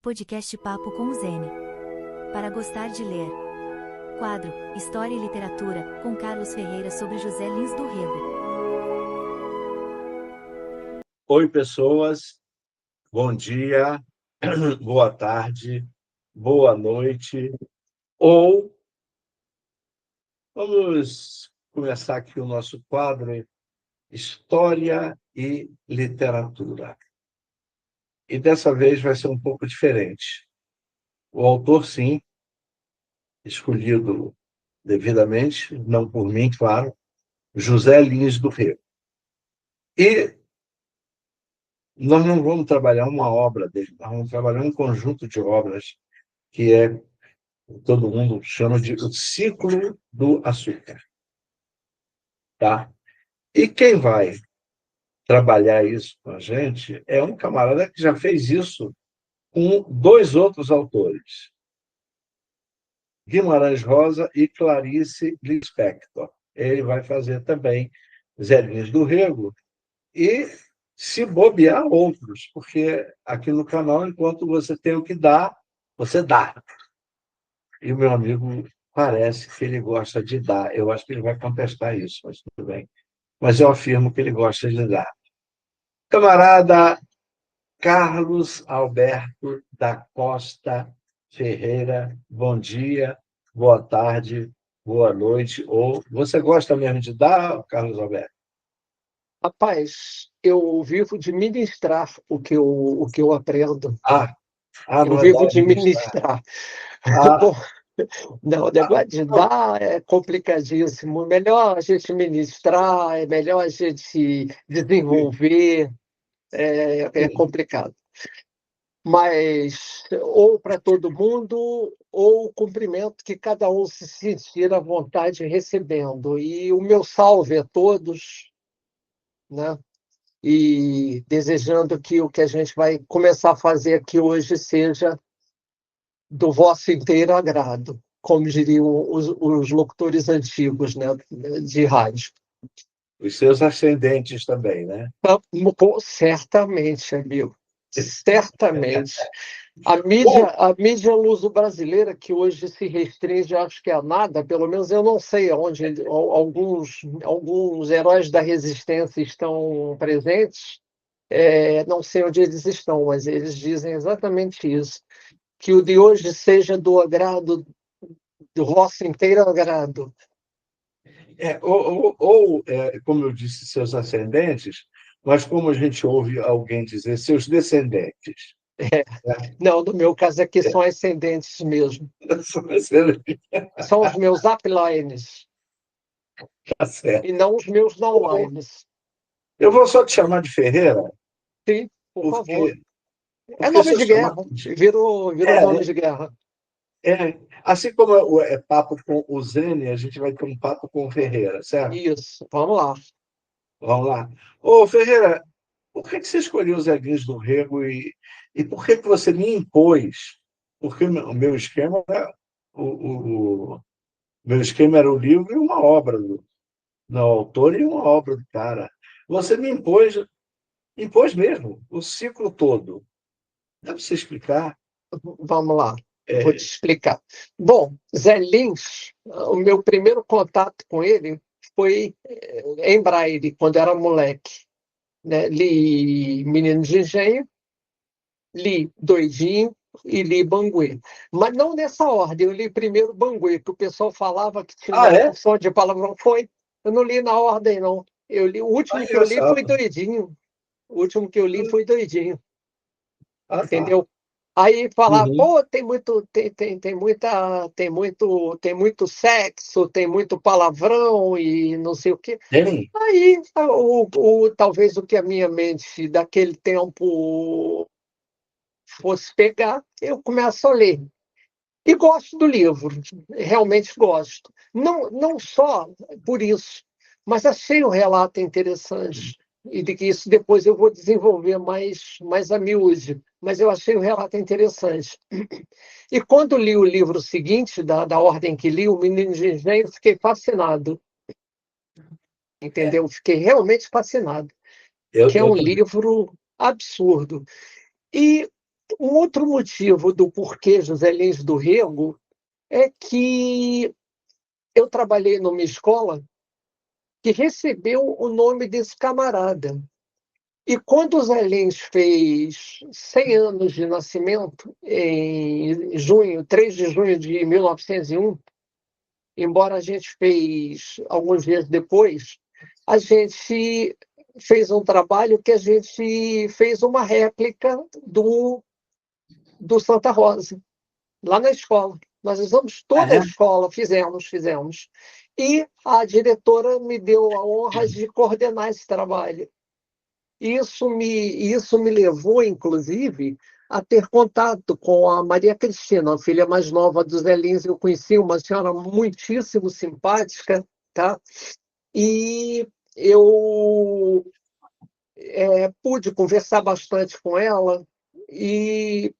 Podcast Papo com o Zene. Para gostar de ler. Quadro História e Literatura, com Carlos Ferreira sobre José Lins do Rego. Oi, pessoas. Bom dia, boa tarde, boa noite. Ou vamos começar aqui o nosso quadro História e Literatura. E dessa vez vai ser um pouco diferente. O autor, sim, escolhido devidamente, não por mim, claro, José Lins do Rego. E nós não vamos trabalhar uma obra dele, nós vamos trabalhar um conjunto de obras que todo mundo chama de o ciclo do açúcar. Tá? E quem vai trabalhar isso com a gente é um camarada que já fez isso com dois outros autores, Guimarães Rosa e Clarice Lispector. Ele vai fazer também Zé Lins do Rego e, se bobear, outros, porque aqui no canal, enquanto você tem o que dar, você dá. E o meu amigo parece que ele gosta de dar. Eu acho que ele vai contestar isso, mas tudo bem. Mas eu afirmo que ele gosta de dar. Camarada Carlos Alberto da Costa Ferreira, bom dia, boa tarde, boa noite. Ou você gosta mesmo de dar, Carlos Alberto? Rapaz, eu vivo de ministrar o que eu aprendo. Ah, Eu não é vivo dar de de ministrar. ministrar. Ah, Bom, não, o negócio de dar é complicadíssimo. Melhor a gente ministrar, é melhor a gente desenvolver, é complicado. Mas ou para todo mundo, ou o cumprimento que cada um se sentir à vontade recebendo. E o meu salve a todos, né? E desejando que o que a gente vai começar a fazer aqui hoje seja do vosso inteiro agrado, como diriam os locutores antigos, né, de rádio. os seus ascendentes também, né? Certamente, amigo, certamente. A mídia luso-brasileira, que hoje se restringe, acho que a nada, pelo menos eu não sei onde alguns heróis da resistência estão presentes, não sei onde eles estão, mas eles dizem exatamente isso, que o de hoje seja do agrado, do vosso inteiro agrado. Como eu disse, seus ascendentes, mas como a gente ouve alguém dizer, seus descendentes. Né? Não, no meu caso aqui são ascendentes mesmo. São os meus uplines, Tá certo. e não os meus downlines. Eu vou só te chamar de Ferreira, Sim, por favor. porque, É porque nome se eu de chamar. guerra, virou nome de guerra. Assim como é papo com o Zene, a gente vai ter um papo com o Ferreira, certo? Isso, vamos lá. Vamos lá. Ô, Ferreira, por que você escolheu os Zeguinhos do Rego e por que você me impôs? Porque o meu esquema era o meu esquema era o livro e uma obra do autor e uma obra do cara. Você me impôs mesmo, o ciclo todo. Dá para você explicar? Vamos lá, vou te É, explicar. Bom, Zé Lins, o meu primeiro contato com ele foi em Braille, quando era moleque. Né? Li Menino de Engenho, li Doidinho e li Banguê. Mas não nessa ordem, eu li primeiro Banguê, que o pessoal falava que tinha uma é? porção de palavrão. Foi, eu não li na ordem, não. O último que eu li foi Engraçado. Doidinho. O último que eu li foi Doidinho, Tá. entendeu? Aí falar, Uhum. pô, tem muito sexo, tem muito palavrão e não sei o quê. Tem? Aí, talvez o que a minha mente daquele tempo fosse pegar, eu começo a ler. E gosto do livro, realmente gosto. Não só por isso, mas achei o relato interessante. E de que isso depois eu vou desenvolver mais a miúde. Mas eu achei o relato interessante. E quando li o livro seguinte, da ordem que li, O Menino de Engenho, fiquei fascinado. É. Entendeu? Fiquei realmente fascinado. Eu, Que é eu um também. livro absurdo. E um outro motivo do porquê José Lins do Rego é que eu trabalhei numa escola que recebeu o nome desse camarada. E quando o Zé Lins fez 100 anos de nascimento, em junho, 3 de junho de 1901, embora a gente fez alguns dias depois, a gente fez um trabalho que a gente fez uma réplica do Santa Rosa, lá na escola. Nós usamos Ah, toda a é? escola, fizemos. E a diretora me deu a honra de coordenar esse trabalho. Isso me levou, inclusive, a ter contato com a Maria Cristina, a filha mais nova dos Zé Lins. Eu conheci uma senhora muitíssimo simpática, tá? E eu pude conversar bastante com ela, e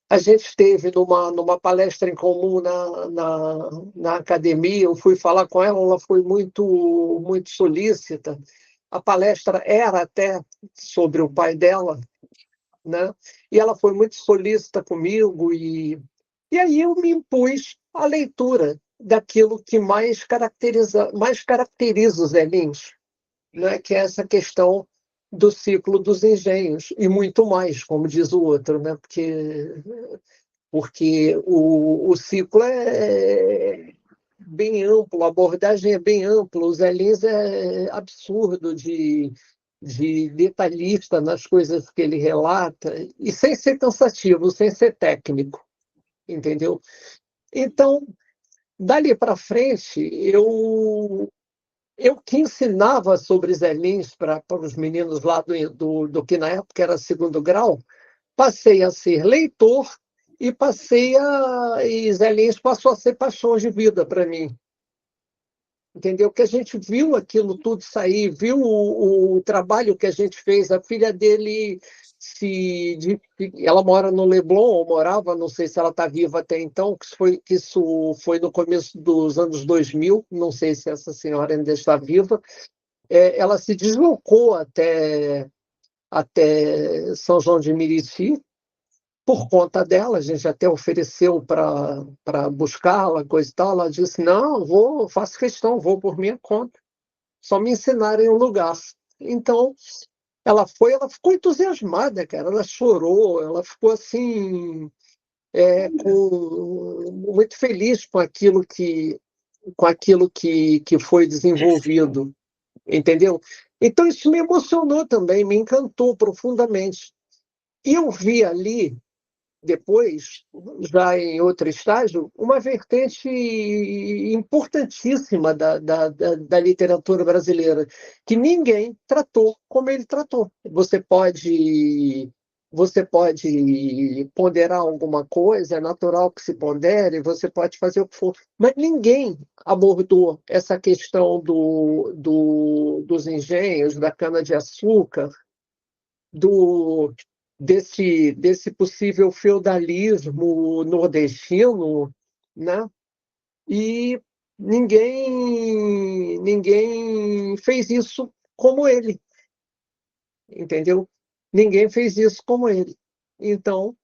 a gente esteve numa palestra em comum na academia. Eu fui falar com ela, ela foi muito solícita. A palestra era até sobre o pai dela, né? E ela foi muito solícita comigo, e aí eu me impus à leitura daquilo que mais caracteriza os Zé Lins, né? Que é essa questão do ciclo dos engenhos, e muito mais, como diz o outro, né? Porque o ciclo é bem amplo, a abordagem é bem ampla. O Zé Lins é absurdo de detalhista nas coisas que ele relata, e sem ser cansativo, sem ser técnico, entendeu? Então, dali para frente, eu que ensinava sobre Zé Lins para os meninos lá do que na época era segundo grau, passei a ser leitor, e Zé Lins passou a ser paixão de vida para mim. Entendeu? Que a gente viu aquilo tudo sair, viu o trabalho que a gente fez. A filha dele, ela mora no Leblon, ou morava, não sei se ela está viva até então, que isso foi no começo dos anos 2000, não sei se essa senhora ainda está viva. Ela se deslocou até São João de Meriti, por conta dela. A gente até ofereceu para buscá-la, coisa e tal. Ela disse: não, faço questão, vou por minha conta, só me ensinarem o lugar. Então, ela ficou entusiasmada, cara. Ela chorou, ela ficou assim, muito feliz com aquilo que foi desenvolvido, entendeu? Então, isso me emocionou também, me encantou profundamente. E eu vi ali, depois, já em outro estágio, uma vertente importantíssima da literatura brasileira, que ninguém tratou como ele tratou. Você pode ponderar alguma coisa, é natural que se pondere, você pode fazer o que for, mas ninguém abordou essa questão dos engenhos, da cana-de-açúcar, do desse possível feudalismo nordestino, né? E ninguém fez isso como ele, entendeu? Ninguém fez isso como ele. Então,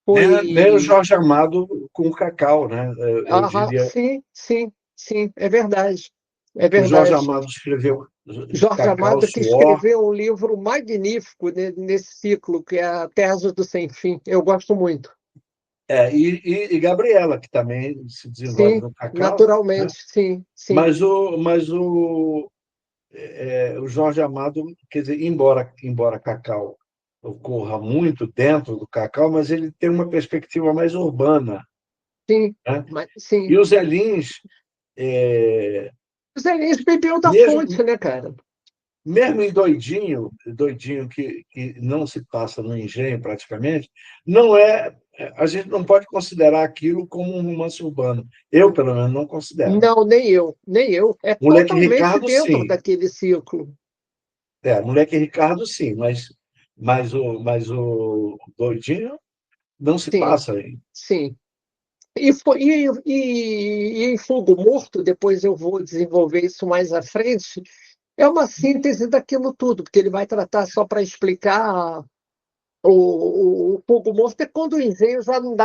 Nem o foi... Jorge Amado com o Cacau, né? Eu diria, Sim, sim, sim, é verdade. É o Jorge verdade. Amado escreveu Jorge Cacau, Amado, que Suor, escreveu um livro magnífico nesse ciclo, que é A Terra do Sem Fim. Eu gosto muito. e Gabriela, que também se desenvolve Sim, no Cacau, né? naturalmente, sim, sim, Mas o Jorge Amado, quer dizer, embora Cacau ocorra muito dentro do Cacau, mas ele tem uma perspectiva mais urbana, sim, né? mas, sim. E o Zé Lins, é, O Zé Lins bebeu da fonte, mesmo, né, cara? mesmo em Doidinho que não se passa no engenho praticamente, não é, a gente não pode considerar aquilo como um romance urbano. Eu, pelo menos, não considero. Não, nem eu, nem eu. É Moleque totalmente Ricardo, dentro sim. daquele ciclo. Moleque Ricardo, sim, mas o Doidinho não se Sim, passa aí. sim. E em Fogo Morto, depois eu vou desenvolver isso mais à frente, é uma síntese daquilo tudo, porque ele vai tratar, só para explicar, O Fogo Morto é quando o engenho já não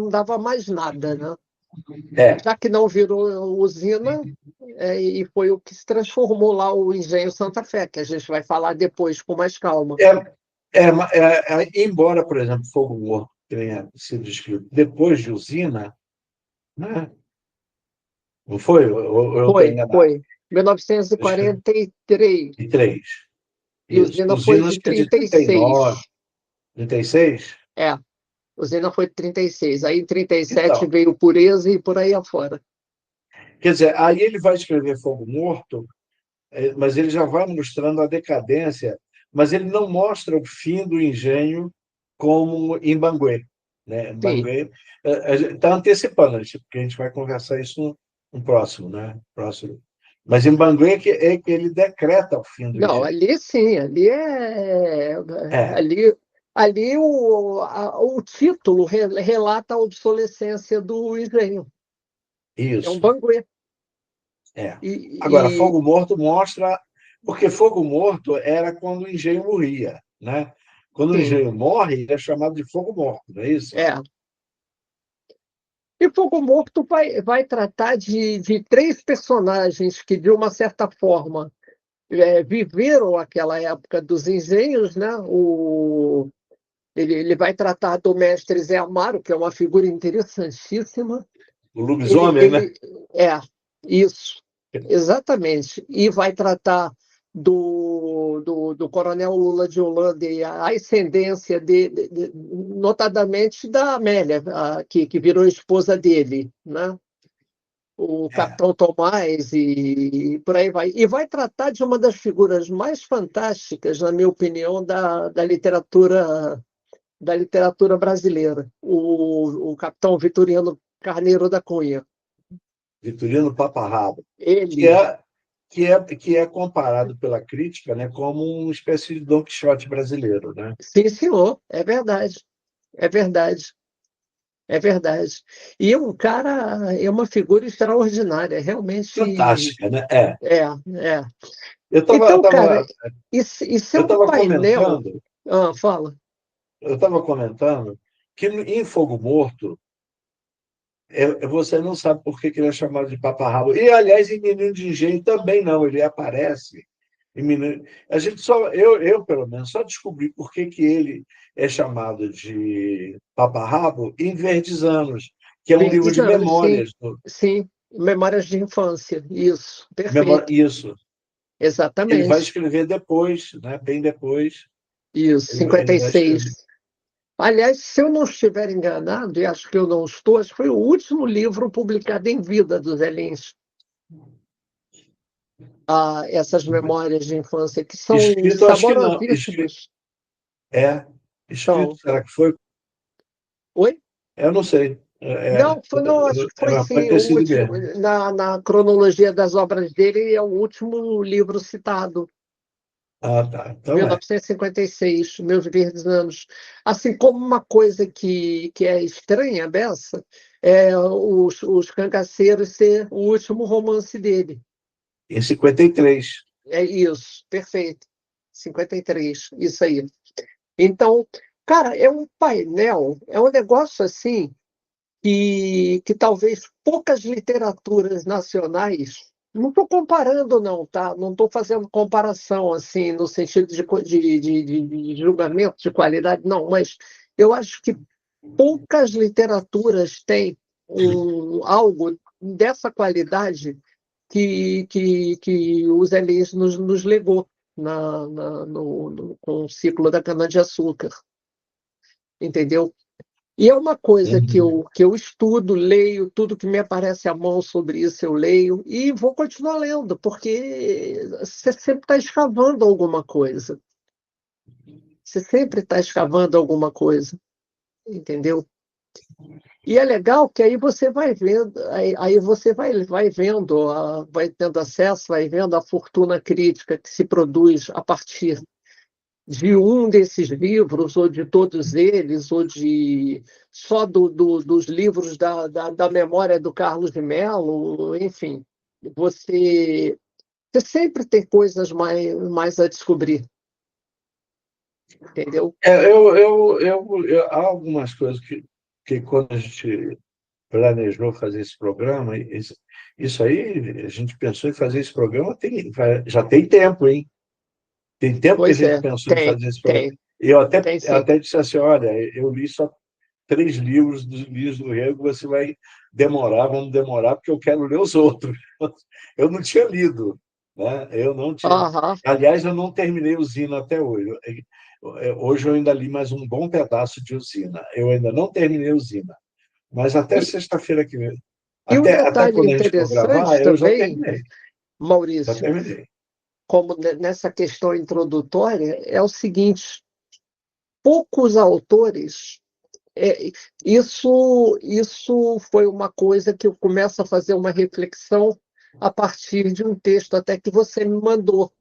dava mais nada, né? É, Já que não virou usina, e foi o que se transformou lá o engenho Santa Fé, que a gente vai falar depois com mais calma. embora, por exemplo, Fogo Morto tenha sido escrito depois de Usina, né? Não foi? Ou eu estou enganado? Foi. 1943. E três. E Isso. usina foi Usina de acho que é de 36. 39, 36. É, usina foi de 36. Aí em 37 Então, veio Pureza e por aí afora. quer dizer, aí ele vai escrever Fogo Morto, mas ele já vai mostrando a decadência, mas ele não mostra o fim do engenho como em Banguê. Né? Sim. Banguê está antecipando, porque a gente vai conversar isso no próximo, né? Próximo. Mas em Banguê é que ele decreta o fim do Não, engenho. ali sim, ali é. É, Ali o título relata a obsolescência do engenho. É um isso. banguê. É. E, Agora, e- Fogo Morto mostra. Porque Fogo Morto era quando o engenho morria. Né? Quando o sim, engenho morre, ele é chamado de Fogo Morto, não é isso? é. E Fogo Morto vai tratar de três personagens que, de uma certa forma, viveram aquela época dos engenhos, né? Ele vai tratar do mestre Zé Amaro, que é uma figura interessantíssima. O Ele, lobisomem, né? ele é isso, exatamente. E vai tratar do Coronel Lula de Holanda e a ascendência notadamente da Amélia, que virou esposa dele, né? O É. Capitão Tomás e por aí vai. E vai tratar de uma das figuras mais fantásticas, na minha opinião, da literatura brasileira, o Capitão Vitoriano Carneiro da Cunha. Vitorino Paparrabo, que Ele, é, que é comparado pela crítica, né, como uma espécie de Dom Quixote brasileiro. Né? sim, senhor, é verdade, é verdade, é verdade. E é um cara, é uma figura extraordinária, realmente Fantástica, né? É. é, é. Eu estava Então, cara, tava, isso é eu um tava painel. comentando, Ah, fala. que em Fogo Morto você não sabe por que ele é chamado de paparrabo. E, aliás, em Menino de Engenho também não, ele aparece. A gente só, pelo menos, só descobri por que ele é chamado de paparrabo em Verdes Anos, que é um livro Verdes de anos, sim, memórias. sim. Memórias de infância, isso, perfeito, Isso. Ele vai exatamente. escrever depois, né? Bem depois, Isso, ele vai escrever. 56. Aliás, se eu não estiver enganado, e acho que eu não estou, acho que foi o último livro publicado em vida do Zé Lins, essas memórias de infância, que são Escrito, acho que não. saborosíssimas. É, escrito, São. será que foi? Oi? Eu não sei. Não, não, acho que foi Pode sim, o ter sido último, mesmo. na cronologia das obras dele, é o último livro citado. Ah, tá. Então é. 1956, Meus Verdes Anos. Assim como uma coisa que é estranha, Bessa, é os Cangaceiros ser o último romance dele. Em 53. É isso, perfeito. 53, isso aí. Então, cara, é um painel, é um negócio assim que talvez poucas literaturas nacionais. Não estou comparando, não, tá? Não estou fazendo comparação assim no sentido de julgamento de qualidade, não, mas eu acho que poucas literaturas têm algo dessa qualidade que os Elis nos legou com o ciclo da cana-de-açúcar, entendeu? E é uma coisa Uhum. que eu estudo, leio, tudo que me aparece à mão sobre isso eu leio, e vou continuar lendo, porque você sempre está escavando alguma coisa. Você sempre está escavando alguma coisa, entendeu? E é legal que aí você vai vendo, aí você vai vendo, vai tendo acesso, vai vendo a fortuna crítica que se produz a partir de um desses livros, ou de todos eles, ou de só dos livros da memória do Carlos de Mello, enfim, você sempre tem coisas mais a descobrir. entendeu? Há algumas coisas que quando a gente planejou fazer esse programa, isso aí, a gente pensou em fazer esse programa, já tem tempo, hein? Tem tempo que a Pois gente é, pensou em fazer esse programa. tem, Eu tem sim. até disse assim, olha, eu li só 3 livros dos livros do Rego, você vai vamos demorar, porque eu quero ler os outros. Eu não tinha lido, né? Eu não tinha. Aham. Aliás, eu não terminei Usina até hoje. Hoje eu ainda li mais um bom pedaço de Usina. Eu ainda não terminei Usina. Mas até E, sexta-feira que vem, e um até detalhe quando a gente for interessante gravar, eu já também, terminei. Já Maurício, terminei. como nessa questão introdutória, é o seguinte: poucos autores. Isso foi uma coisa que eu começo a fazer uma reflexão a partir de um texto até que você me mandou,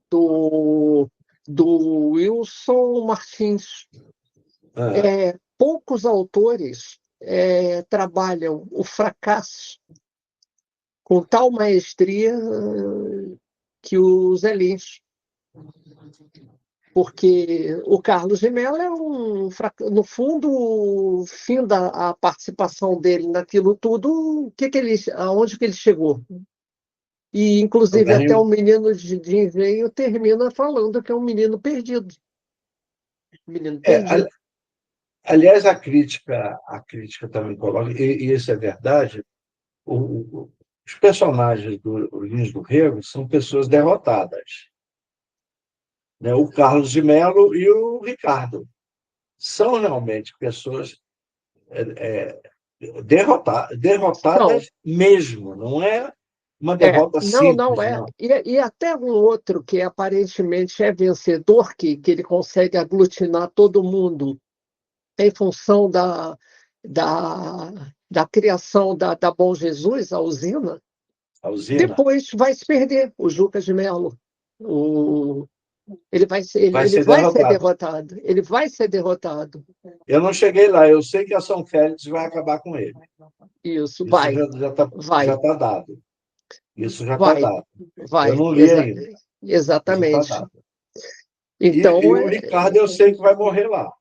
do, do Wilson Martins. Ah, Poucos autores trabalham o fracasso com tal maestria que o Zé Lins. Porque o Carlos de Mello no fundo, o fim da participação dele naquilo tudo, aonde que ele chegou? E, inclusive, até o menino de Engenho termina falando que é um menino perdido. Menino é, perdido. aliás, a crítica também coloca, e isso é verdade, os personagens do Lins do Rego são pessoas derrotadas, né? O Carlos de Mello e o Ricardo são realmente pessoas Não, derrotadas mesmo, não é uma derrota não simples, é. não. E até um outro que aparentemente é vencedor, que ele consegue aglutinar todo mundo em função da, da criação da Bom Jesus, a usina, A usina depois vai se perder o Juca de Mello. O, vai ele ser vai ser derrotado. derrotado. Ele vai ser derrotado. Eu não cheguei lá, eu sei que a São Félix vai acabar com ele. Isso, Isso já vai, tá dado. Isso já está vai, dado. Eu vai. não li ainda. Isso já está Exatamente. dado. E Então, o Ricardo, eu sei que vai morrer lá.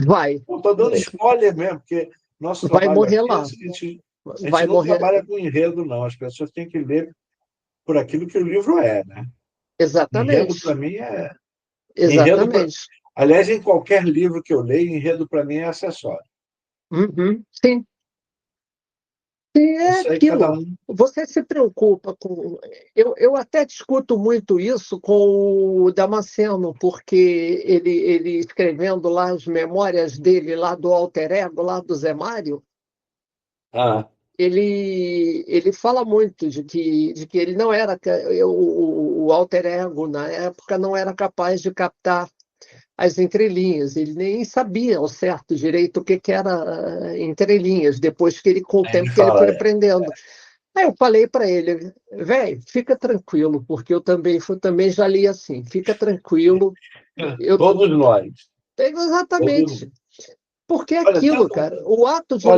vai. Não estou dando spoiler mesmo, porque nosso Vai trabalho morrer aqui é o lá. seguinte: a gente Vai não morrer. trabalha com enredo, não. As pessoas têm que ler por aquilo que o livro é, né? Enredo, para Exatamente. mim, é. Enredo pra... Exatamente. Aliás, em qualquer livro que eu leio, enredo, para mim, é acessório. Uhum, sim. E é Isso aí, cada aquilo. um. Você se preocupa com. Eu até discuto muito isso com o Damasceno, porque ele escrevendo lá as memórias dele, lá do alter ego, lá do Zé Mário, Ah, ele fala muito de que ele não era. O alter ego, na época, não era capaz de captar as entrelinhas. Ele nem sabia ao certo direito o que era entrelinhas, depois que ele, com o ele tempo que ele fala, foi aprendendo. Aí eu falei para ele, velho, fica tranquilo, porque também já li assim, fica tranquilo. Eu todos nós. Todos... exatamente, porque é Olha, aquilo, cara, olha, o ato de eu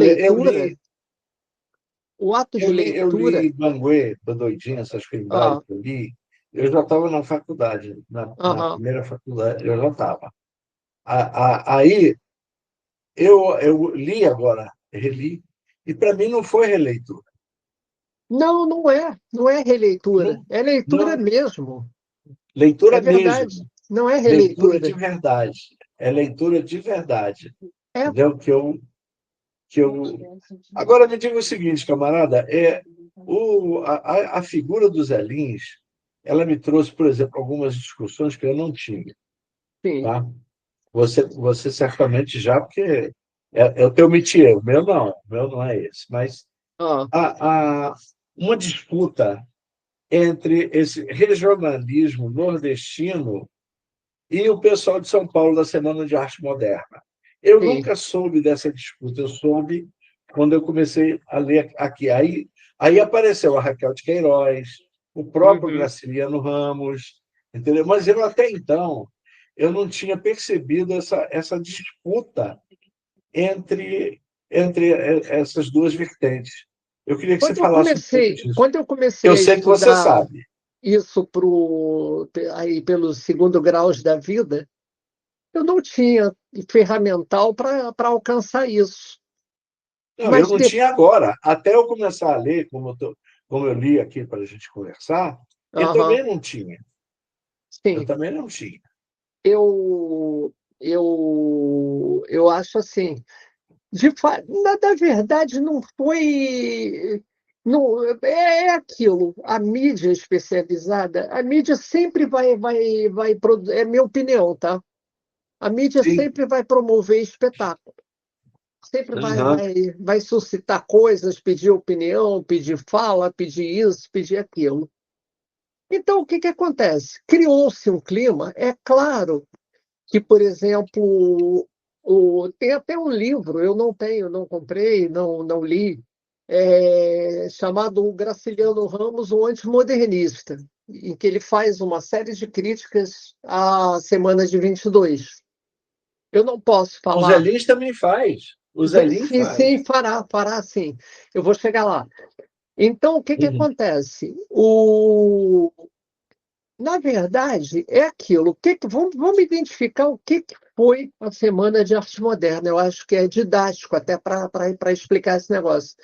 leitura, li Banguê, Doidinha, essas coimbras ah, que eu li. Eu já estava na faculdade, na aham. primeira faculdade, eu já estava. Aí eu li agora, reli, e para mim não foi releitura. Não, não é releitura, Não, é leitura não, mesmo, é leitura verdade, mesmo, não é leitura de releitura, verdade. É leitura de verdade. é. Entendeu? Que eu... Agora me diga o seguinte, camarada, a figura dos Elins, ela me trouxe, por exemplo, algumas discussões que eu não tinha. Sim. Tá? Você certamente já, porque é o teu métier, o meu não é esse. Mas Ah, há uma disputa entre esse regionalismo nordestino e o pessoal de São Paulo da Semana de Arte Moderna. Eu sim. nunca soube dessa disputa, eu soube quando eu comecei a ler aqui. Aí apareceu a Raquel de Queiroz, o próprio Uhum. Graciliano Ramos, entendeu? Mas eu até então eu não tinha percebido essa disputa entre, entre essas duas vertentes. Eu queria que você falasse um pouco disso. Quando eu comecei Eu a sei que você estudar sabe. isso aí pelos segundo graus da vida, eu não tinha ferramental para alcançar isso. Não, eu Mas não tinha agora. Até eu começar a ler, como eu li aqui para a gente conversar, eu Aham, também não tinha. Eu sim, também não tinha. eu, eu acho assim, na verdade não foi. Não, é aquilo, a mídia especializada, a mídia sempre é minha opinião, tá? A mídia Sim. sempre vai promover espetáculo, sempre Aham. vai suscitar coisas, pedir opinião, pedir fala, pedir isso, pedir aquilo. Então, o que que acontece? Criou-se um clima, é claro que, por exemplo, tem até um livro, eu não tenho, não comprei, não li, chamado O Graciliano Ramos, o Antimodernista, em que ele faz uma série de críticas à Semana de 22. Eu não posso O Zé falar. Lins também faz. O Zé Lins Sim, faz. sim, fará sim. Eu vou chegar lá. Então, o que que Uhum. acontece? Na verdade, é aquilo. Vamos identificar o que foi a Semana de Arte Moderna. Eu acho que é didático até para explicar esse negócio.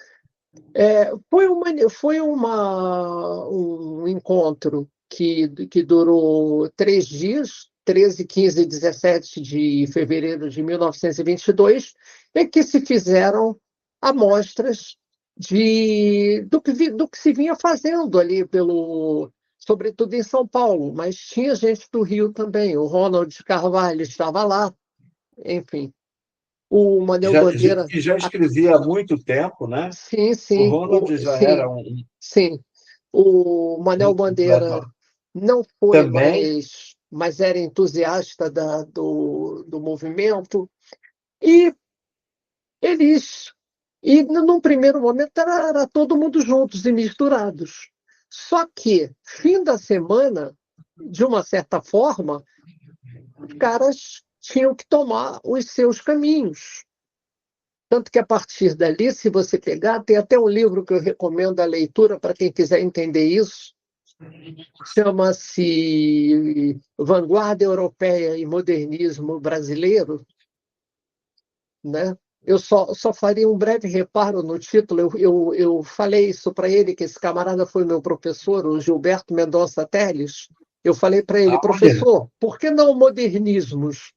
Um encontro que durou 3 dias, 13, 15 e 17 de fevereiro de 1922, em que se fizeram amostras do que se vinha fazendo ali sobretudo em São Paulo, mas tinha gente do Rio também. O Ronald Carvalho estava lá, enfim. O Manuel Bandeira, Que já escrevia há muito tempo, né? sim, O sim, Ronald já era sim, sim. O Manuel Bandeira um não foi, também. mas era entusiasta do movimento. E eles, num primeiro momento, era todo mundo juntos e misturados. Só que, fim da semana, de uma certa forma, os caras tinham que tomar os seus caminhos. Tanto que, a partir dali, se você pegar, tem até um livro que eu recomendo a leitura para quem quiser entender isso, chama-se Vanguarda Europeia e Modernismo Brasileiro, né? Eu só faria um breve reparo no título. Eu falei isso para ele, que esse camarada foi meu professor, o Gilberto Mendonça Teles. Eu falei para ele, Aonde? professor, por que não modernismos?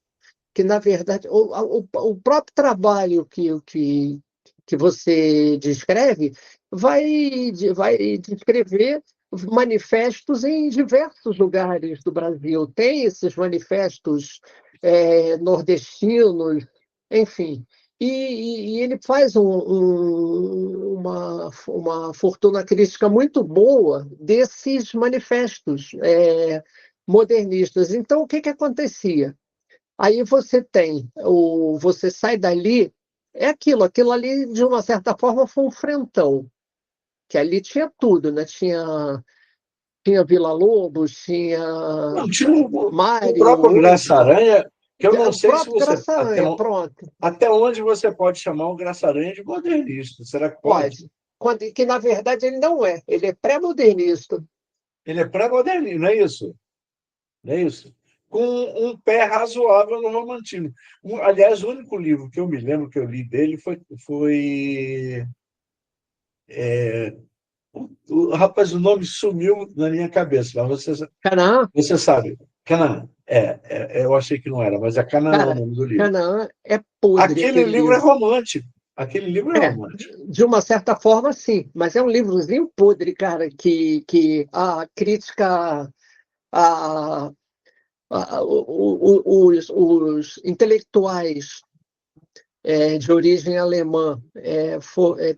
Que, na verdade, o próprio trabalho que você descreve vai descrever manifestos em diversos lugares do Brasil. Tem esses manifestos nordestinos, enfim. E ele faz uma fortuna crítica muito boa desses manifestos modernistas. Então, o que que acontecia? Aí você sai dali, aquilo ali, de uma certa forma, foi um frentão, que ali tinha tudo, né? Tinha Villa-Lobos, tinha Não, tinha o Mário, próprio Graça-Aranha, que eu não o sei se próprio você. Graça-Aranha, pronto, Até onde você pode chamar o Graça-Aranha de modernista? Será que pode? pode. Que, na verdade, ele não é, ele é pré-modernista. Ele é pré-modernista, não é isso? Não é isso? Com um pé razoável no romantismo. Aliás, o único livro que eu me lembro que eu li dele foi rapaz, o nome sumiu na minha cabeça, mas Canaã, você sabe. Canaã. Eu achei que não era, mas é Canaã o cara, nome do livro. Canaã é podre Aquele aquele livro é livro. romântico. Aquele livro é É, romântico. de uma certa forma, sim, mas é um livrozinho podre, cara, que a crítica, a, os intelectuais de origem alemã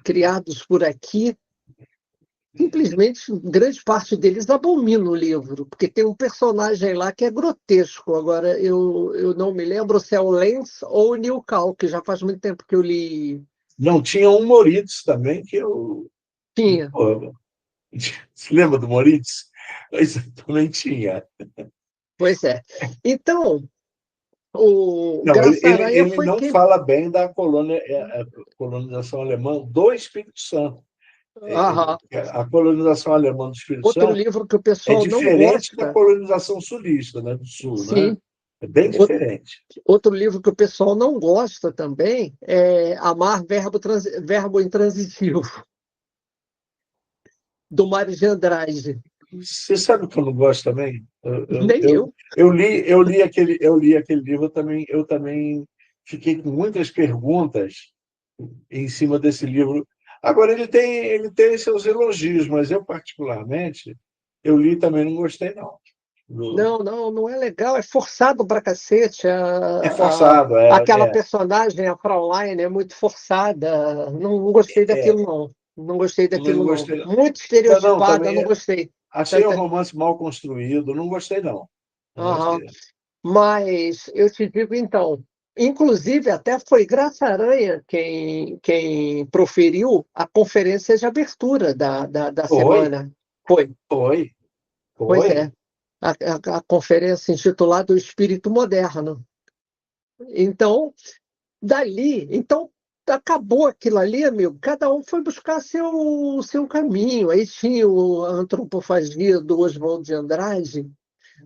criados por aqui, simplesmente, grande parte deles abomina o livro, porque tem um personagem lá que é grotesco. Agora, eu não me lembro se é o Lenz ou o Neil Kahl, que já faz muito tempo que eu li. Não, tinha um Moritz também, que eu. Tinha. Pô, você lembra do Moritz? Isso também tinha. Pois é. Então, o Não, Graça Aranha ele foi não quem. fala bem da colonização alemã do Espírito Santo. Aham. A colonização alemã do Espírito Outro Santo livro que o é pessoal não diferente da gosta, colonização sulista, né, do Sul, né? sim, É bem diferente. Outro livro que o pessoal não gosta também é Amar, Verbo Intransitivo, do Mário de Andrade. Você sabe o que eu não gosto também? Nem eu. Eu li aquele livro, eu também fiquei com muitas perguntas em cima desse livro. Agora, ele tem seus elogios, mas eu, particularmente, eu li e também não gostei, não. Não é legal, é forçado pra cacete. É forçado, Aquela personagem, a Fraulein, é muito forçada. Não gostei daquilo, não. Não gostei também daquilo, não não. gostei. Muito Não, estereotipada, não também gostei. achei o romance mal construído, não gostei, não. Não Aham. gostei. Mas eu te digo então, inclusive até foi Graça Aranha quem proferiu a conferência de abertura da Foi, semana. Foi, foi, pois foi. é. A conferência intitulada O Espírito Moderno. Então, então acabou aquilo ali, amigo. Cada um foi buscar seu caminho. Aí tinha a antropofagia do Oswald de Andrade.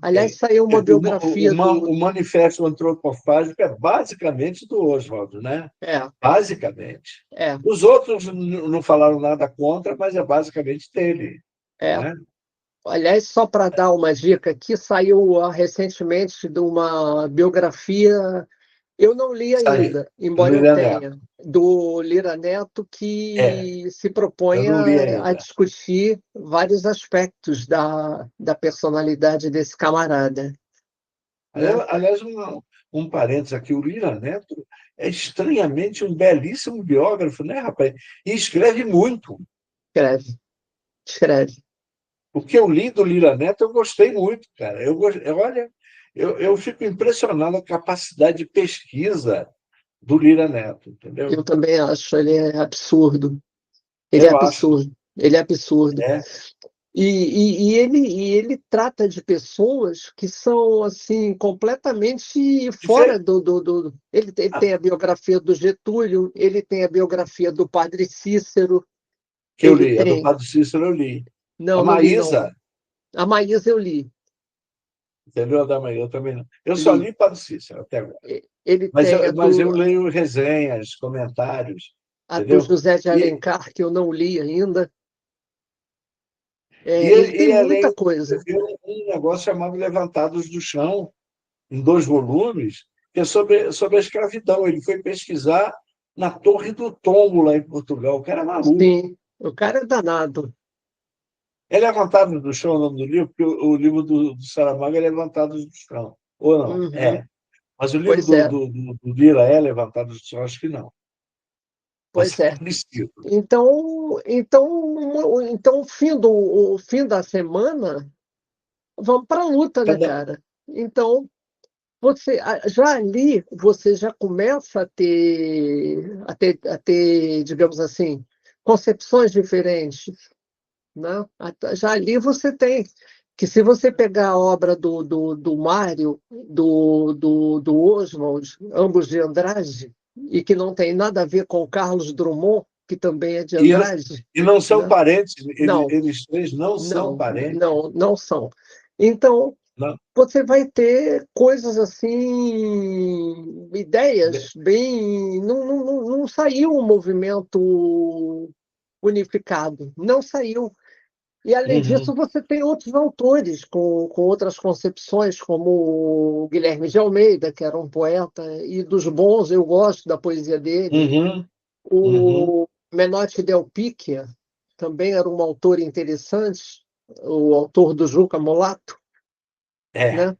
Aliás, saiu uma biografia O Manifesto Antropofágico é basicamente do Oswald, né? É, Basicamente. é, Os outros não falaram nada contra, mas é basicamente dele, é. né? Aliás, só para dar uma dica aqui, saiu recentemente de uma biografia, eu não li Sai ainda, do embora eu Lilian Neto. tenha, do Lira Neto, É, que se eu propõe não li a ainda. discutir vários aspectos da personalidade desse camarada, né? Aliás, um parênteses aqui, o Lira Neto é estranhamente um belíssimo biógrafo, né, rapaz? E escreve muito. Escreve, escreve. O que eu li do Lira Neto, eu gostei muito, cara. Olha, eu fico impressionado com a capacidade de pesquisa do Lira Neto, entendeu? Eu também acho, ele é absurdo. Ele é Eu acho. absurdo. Ele é absurdo. É, E ele trata de pessoas que são assim completamente fora difer- do. Ele tem a biografia do Getúlio, ele tem a biografia do Padre Cícero, que eu ele li, a do tem. Padre Cícero eu li. A Não, não li, não. Maísa, A Maísa eu li. entendeu? A da Maísa eu também não. Eu só Li. li Padre Cícero até agora. Ele tem Mas eu leio resenhas, comentários, a do entendeu? José de E, Alencar, que eu não li ainda. Ele tem e muita além, coisa. escreveu um negócio chamado Levantados do Chão, em 2 volumes, que é sobre a escravidão. Ele foi pesquisar na Torre do Tombo, lá em Portugal. O cara é maluco. Sim, o cara é danado. É Levantados do Chão o nome do livro, porque o livro do Saramago é Levantados do Chão. Ou não? Uhum. É. Mas o livro Pois é, do Lira é Levantados do Chão? Acho que não. Mas pois é é. parecido. Então, o fim da semana, vamos para a luta, né, Cada, cara? Então, já ali, você já começa a ter, digamos assim, concepções diferentes, né? Já ali você tem que, se você pegar a obra do Mário, do Oswald, ambos de Andrade, e que não tem nada a ver com o Carlos Drummond, que também é de e, Andrade, e não são né? parentes, Não, eles três não são não, parentes. não são. Então, Não. você vai ter coisas assim, ideias bem. Não saiu um movimento unificado, não saiu. E, além disso, Uhum, você tem outros autores com outras concepções, como o Guilherme de Almeida, que era um poeta, e dos bons, eu gosto da poesia dele. uhum, uhum. O Menotti Del Picchia também era um autor interessante, o autor do Juca Mulato, É. né?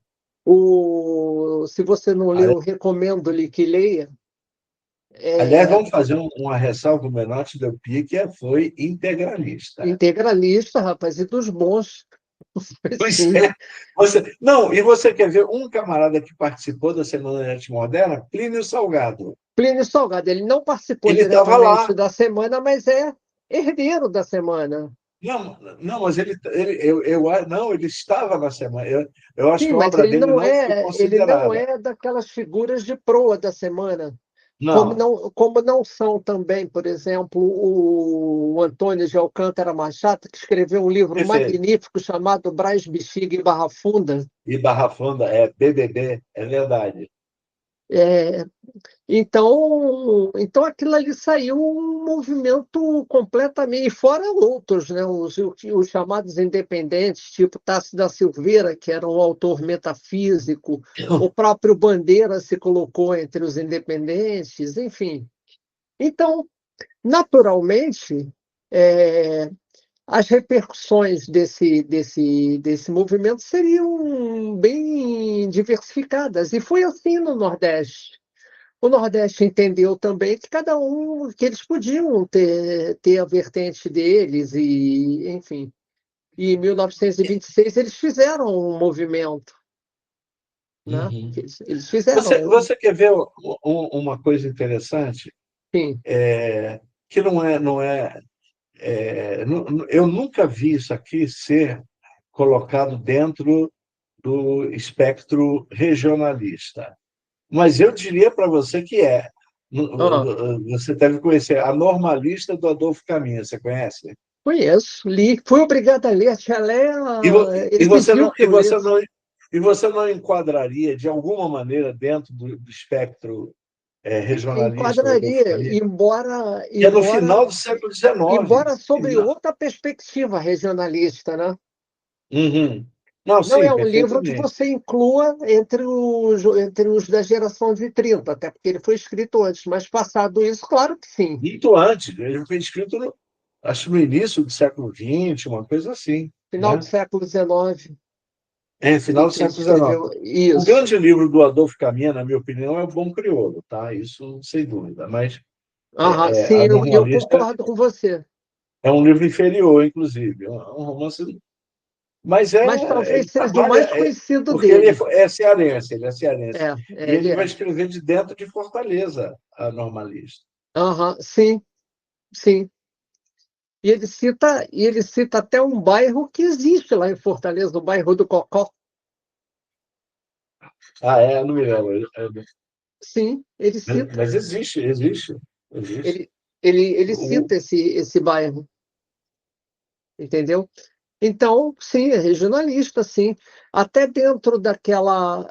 Se você não leu, recomendo-lhe que leia. Aliás, É vamos fazer uma ressalva: o Menotti Del Picchia foi integralista. integralista, rapaz, e dos bons. Pois Sim. é. Não, e você quer ver um camarada que participou da Semana da Arte Moderna? Plínio Salgado. Plínio Salgado, ele não participou Ele estava diretamente lá. da semana, mas é herdeiro da semana. Não, mas não, ele estava na semana. Eu acho Sim, que a mas obra ele dele não não foi é, ele não considerada. é daquelas figuras de proa da semana. Não, como não são também, por exemplo, o Antônio de Alcântara Machado, que escreveu um livro perfeito. magnífico chamado Brás, Bexiga e Barra Funda. E Barra Funda é BBB, é verdade. É, então aquilo ali saiu um movimento completamente, e fora outros, né? Os chamados independentes, tipo Tasso da Silveira, que era um autor metafísico, o próprio Bandeira se colocou entre os independentes, enfim. Então, naturalmente, é, as repercussões desse movimento seriam bem diversificadas, e foi assim no Nordeste. O Nordeste entendeu também que cada um, que eles podiam ter a vertente deles, e, enfim. E em 1926 eles fizeram um movimento, né? Uhum. Eles Você, fizeram, você quer ver uma coisa interessante? sim. Que eu nunca vi isso aqui ser colocado dentro do espectro regionalista. Mas eu diria para você que é. Ah, Você deve conhecer a normalista do Adolfo Caminha, você conhece? conheço, li, fui obrigada a ler, E, vo- ele e você pediu não, que e eu você lesse. não, e você não enquadraria de alguma maneira dentro do espectro regionalista do Adolfo Enquadraria, Caminha, que é no final do século XIX. embora sobre outra perspectiva regionalista, né? Uhum. Não, Não sim, é um livro que perfeitamente. você inclua entre os da geração de 30, até porque ele foi escrito antes, mas passado isso, claro que sim. Muito antes, ele foi escrito, acho, no início do século XX, uma coisa assim, Final do né? século XIX, Final do que ele século XIX. escreveu O isso. grande livro do Adolfo Caminha, na minha opinião, é O Bom Crioulo, tá? Isso sem dúvida. Mas Aham, sim, A eu Normalista concordo com você. é um livro inferior, inclusive. É um romance, mas Mas ele talvez seja o trabalha, mais conhecido porque ele dele. é cearense, ele é cearense. E Ele ele vai é. escrever de dentro de Fortaleza, a Normalista. Aham, sim, sim. E ele cita até um bairro que existe lá em Fortaleza, o bairro do Cocó. Ah, é? Não me lembro. Sim, ele cita. Mas existe, existe, existe. Ele, ele O, cita esse bairro, entendeu? Então, sim, é regionalista, sim. Até dentro daquela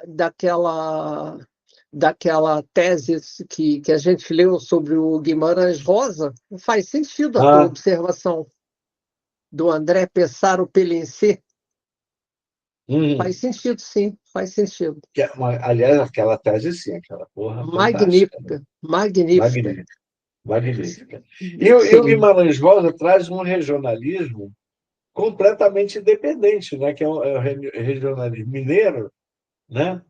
tese que a gente leu sobre o Guimarães Rosa, faz sentido a tua ah, observação do André Pessaro Pelencer. hum, Faz sentido, sim, faz sentido. aliás, aquela tese, sim, aquela porra fantástica, né? Magnífica, magnífica. Magnífica, magnífica. E o Sim, Guimarães Rosa traz um regionalismo completamente independente, né? Que é o regionalismo mineiro, né? sim,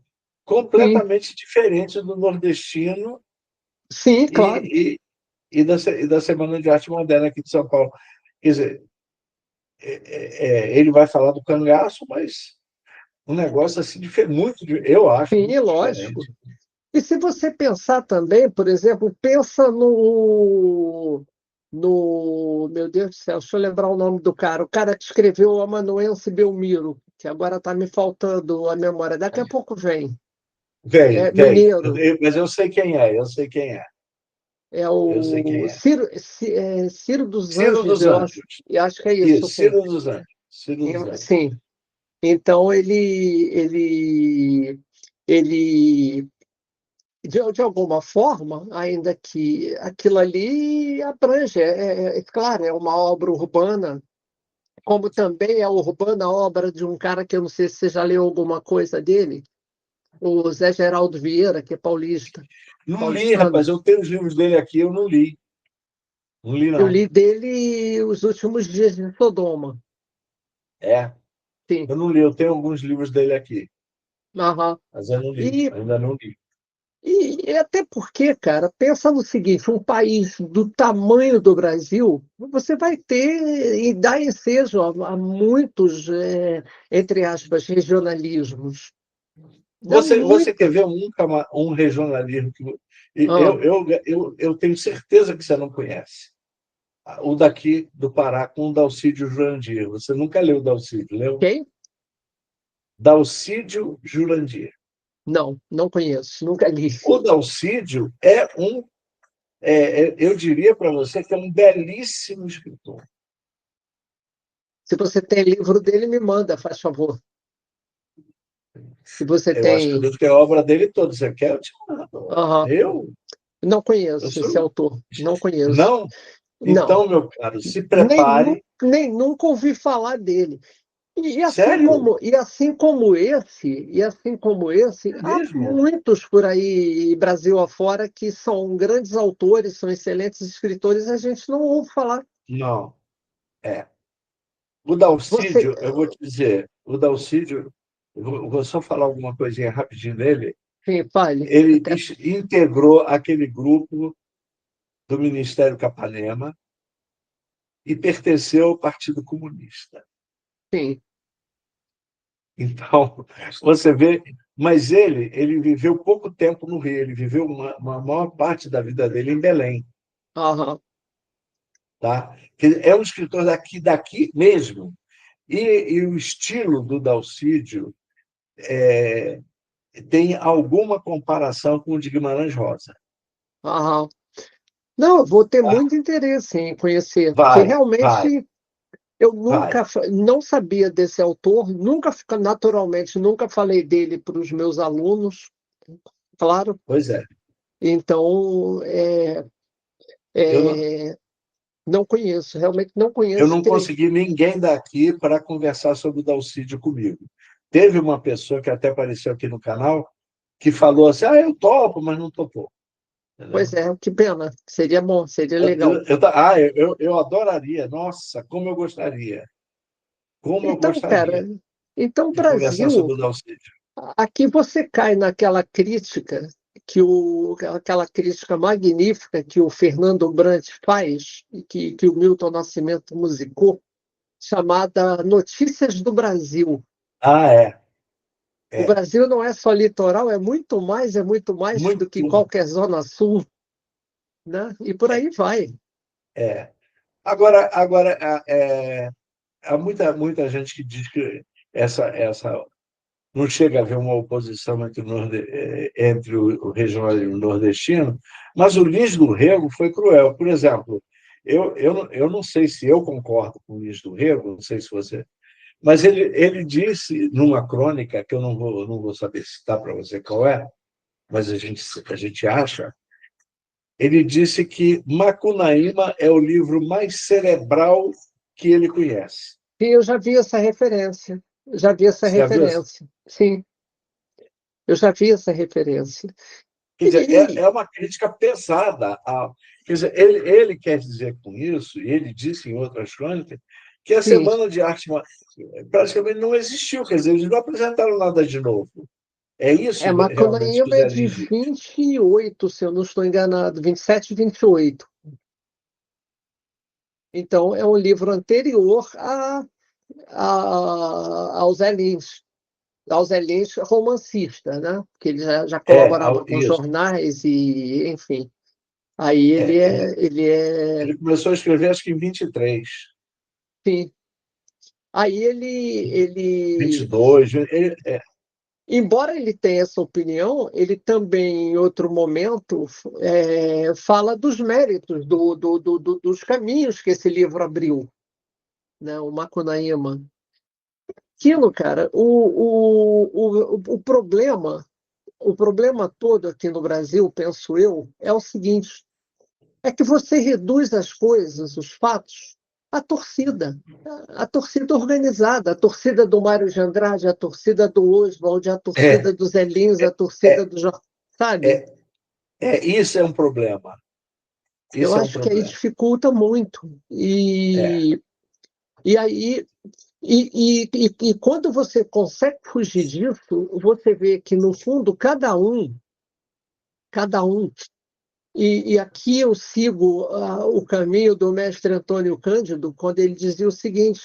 Completamente diferente do nordestino sim, claro. e, e, e da Semana de Arte Moderna aqui de São Paulo. Quer dizer, ele vai falar do cangaço, mas um negócio assim, eu acho Sim, muito lógico. diferente. E se você pensar também, por exemplo, pensa no, meu Deus do céu, deixa eu lembrar o nome do cara, o cara que escreveu o Amanuense Belmiro, que agora está me faltando a memória, daqui a pouco vem. Vem, É vem. mineiro, Mas eu sei quem é, eu sei quem é, é eu sei o quem é. Ciro dos Ciro Anjos, dos eu Anjos. acho que é isso, Isso, sim. Ciro dos Anjos. Ciro dos Anjos. Sim. Então, ele de alguma forma, ainda que aquilo ali abrange, claro, é uma obra urbana, como também é urbana a obra de um cara que eu não sei se você já leu alguma coisa dele, o Zé Geraldo Vieira, que é Não li, paulistano. rapaz, eu tenho os livros dele aqui, eu não li. Não li, Eu não. li dele Os Últimos Dias de Sodoma. É, Sim. eu não li, eu tenho alguns livros dele aqui, Aham. mas eu não li, E, ainda não li. e até porque, cara, pensa no seguinte, um país do tamanho do Brasil, você vai ter e dá ensejo a muitos, entre aspas, regionalismos. Dá Você quer muitos. ver um regionalismo que Ah, eu tenho certeza que você não conhece? O daqui do Pará com o Dalcídio Jurandir. Você nunca leu o Dalcídio, leu? quem? Dalcídio Jurandir. Não conheço, nunca li. O Dalcídio eu diria para você que é um belíssimo escritor. Se você tem livro dele, me manda, faz favor. Se você Eu acho que eu tem. devo ter a obra dele toda. Você quer? Eu te mando. Aham. Não Eu conheço esse sou... autor, não conheço. Não? Não, Então, meu caro, se nem, prepare. nem nunca ouvi falar dele. Sério? E assim como esse, É há mesmo? muitos por aí, Brasil afora, que são grandes autores, são excelentes escritores, a gente não ouve falar. Não. É. O Você, Dalcídio, eu vou te dizer, o Dalcídio, vou só falar alguma coisinha rapidinho dele. enfim, fale. Ele Até, integrou aquele grupo do Ministério Capanema e pertenceu ao Partido Comunista. sim. Então, você vê, mas ele viveu pouco tempo no Rio, ele viveu uma maior parte da vida dele em Belém, Aham. tá? É um escritor daqui mesmo. E o estilo do Dalcídio tem alguma comparação com o de Guimarães Rosa. Aham. Não, eu vou ter Tá? muito interesse em conhecer, porque Vai, vai, realmente eu vai. nunca não sabia desse autor, naturalmente, nunca falei dele para os meus alunos, claro. Pois é. Então, Eu não, não conheço, realmente não eu conheço. não consegui ninguém daqui para conversar sobre o Dalcídio comigo. Teve uma pessoa que até apareceu aqui no canal que falou assim: eu topo, mas não topou. Pois Entendeu? é, que pena. Seria bom, seria legal. Eu adoraria, nossa, como eu gostaria. Como eu Então, cara, gostaria então, de conversar sobre Brasil, o Dalcídio. aqui você cai naquela crítica aquela crítica magnífica que o Fernando Brant faz, e que o Milton Nascimento musicou, chamada Notícias do Brasil. Ah, é. O É. Brasil não é só litoral, é muito mais do que Muito. qualquer zona sul, né? E por aí vai. É. Agora há muita gente que diz que essa não chega a haver uma oposição entre o regional e o nordestino, mas o Lins do Rego foi cruel. Por exemplo, eu não sei se eu concordo com o Lins do Rego, não sei se você, mas ele disse numa crônica, que eu não vou saber citar para você qual é, mas a gente acha, ele disse que Macunaíma é o livro mais cerebral que ele conhece. E eu já vi essa referência. Já vi essa Você já viu? referência. Sim, eu já vi essa referência. Quer dizer, E, é uma crítica pesada. Quer dizer, ele quer dizer com isso, e ele disse em outras crônicas, que a sim, Semana de Arte praticamente não existiu. Quer dizer, eles não apresentaram nada de novo. É isso realmente que o Macunaíma é Zé de Lins diz. 28, se eu não estou enganado, 27 e 28. Então, é um livro anterior ao Zé Lins. Ao Zé Lins romancista, né? Porque ele já colaborava com Isso. jornais e, enfim. Aí É, ele é, ele começou a escrever, acho que em 23, enfim. Aí ele 22. Embora ele tenha essa opinião, ele também, em outro momento, fala dos méritos dos caminhos que esse livro abriu, né? O Macunaíma. Aquilo, cara, o problema todo aqui no Brasil, penso eu, é o seguinte: é que você reduz as coisas, os fatos, à torcida. A torcida organizada, a torcida do Mário de Andrade, a torcida do Oswald, a É, torcida do Zé Lins, a torcida é, do Jorge, sabe? é, isso é um problema. Eu Isso é um acho que aí problema. dificulta muito. É, E aí, e quando você consegue fugir disso, você vê que, no fundo, cada um. E aqui eu sigo o caminho do mestre Antônio Cândido, quando ele dizia o seguinte: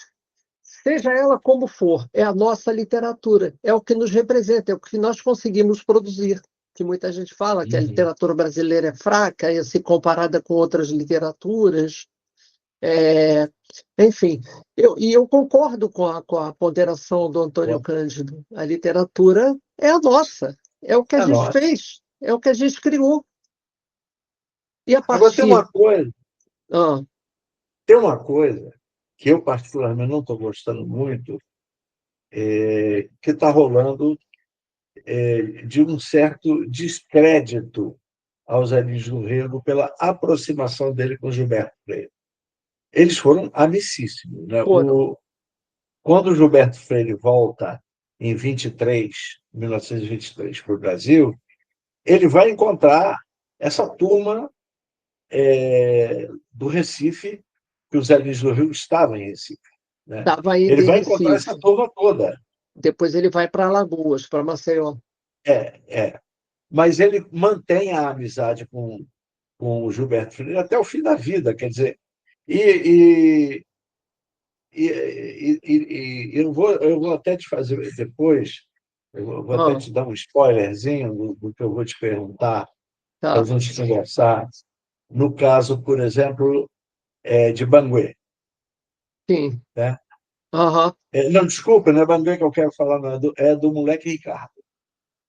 seja ela como for, é a nossa literatura, é o que nos representa, é o que nós conseguimos produzir. Que muita gente fala que a uhum. literatura brasileira é fraca, se comparada com outras literaturas. É, enfim, eu concordo com a ponderação do Antônio Cândido. A literatura é a nossa. É o que a É gente nosso. fez, é o que a gente criou. E a Agora, tem partir. Ah, uma coisa que eu, particularmente, não estou gostando muito, que está rolando de um certo descrédito aos Elis do Rego pela aproximação dele com Gilberto Freire. Eles foram amicíssimos. Né? foram. Quando o Gilberto Freire volta em 1923, para o Brasil, ele vai encontrar essa turma do Recife, que os Elis do Rio estavam em Recife. Né? Estava ainda Ele em vai encontrar essa Recife. turma toda. Depois ele vai para Alagoas, para Maceió. É. Mas ele mantém a amizade com o Gilberto Freire até o fim da vida, quer dizer, e, eu vou até te fazer depois, eu vou até Ah, te dar um spoilerzinho do que eu vou te perguntar, para a tá. gente conversar, no caso, por exemplo, de Banguê. Sim. Né? Aham, Não, desculpa, não é Banguê que eu quero falar, não, é do moleque Ricardo.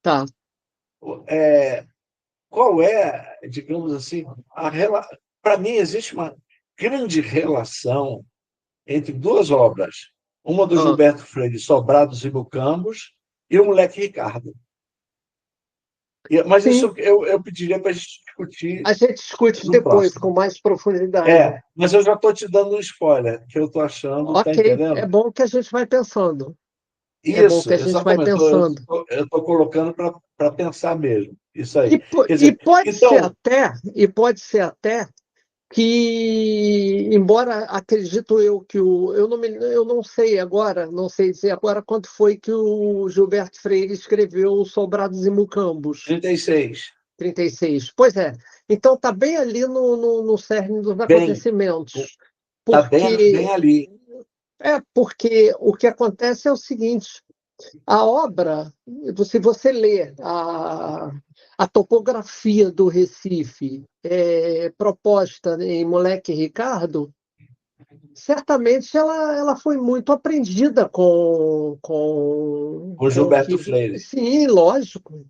tá. É, qual é, digamos assim, para mim existe uma grande relação entre duas obras, uma do Ah, Gilberto Freire, Sobrados e Mucambos, e o Moleque Ricardo. Mas sim. isso eu pediria para a gente discutir A gente discute no depois, próximo. com mais profundidade. Mas eu já estou te dando um spoiler, que eu estou achando, está Ok, é entendendo? bom que a gente vai pensando. É bom que Isso, a gente vai exatamente. pensando. Eu estou colocando para pensar mesmo. Isso aí. E, Quer e dizer, pode ser então, até, e pode ser até que, embora acredito eu que eu não sei agora, não sei dizer agora quanto foi que o Gilberto Freire escreveu Sobrados e Mucambos, 36, 36. Pois é. Então está bem ali no cerne dos bem, acontecimentos. está bem Porque ali. porque o que acontece é o seguinte: a obra, se você lê a topografia do Recife proposta em Moleque Ricardo, certamente ela foi muito aprendida Com com o que. Gilberto Freire. Sim, lógico.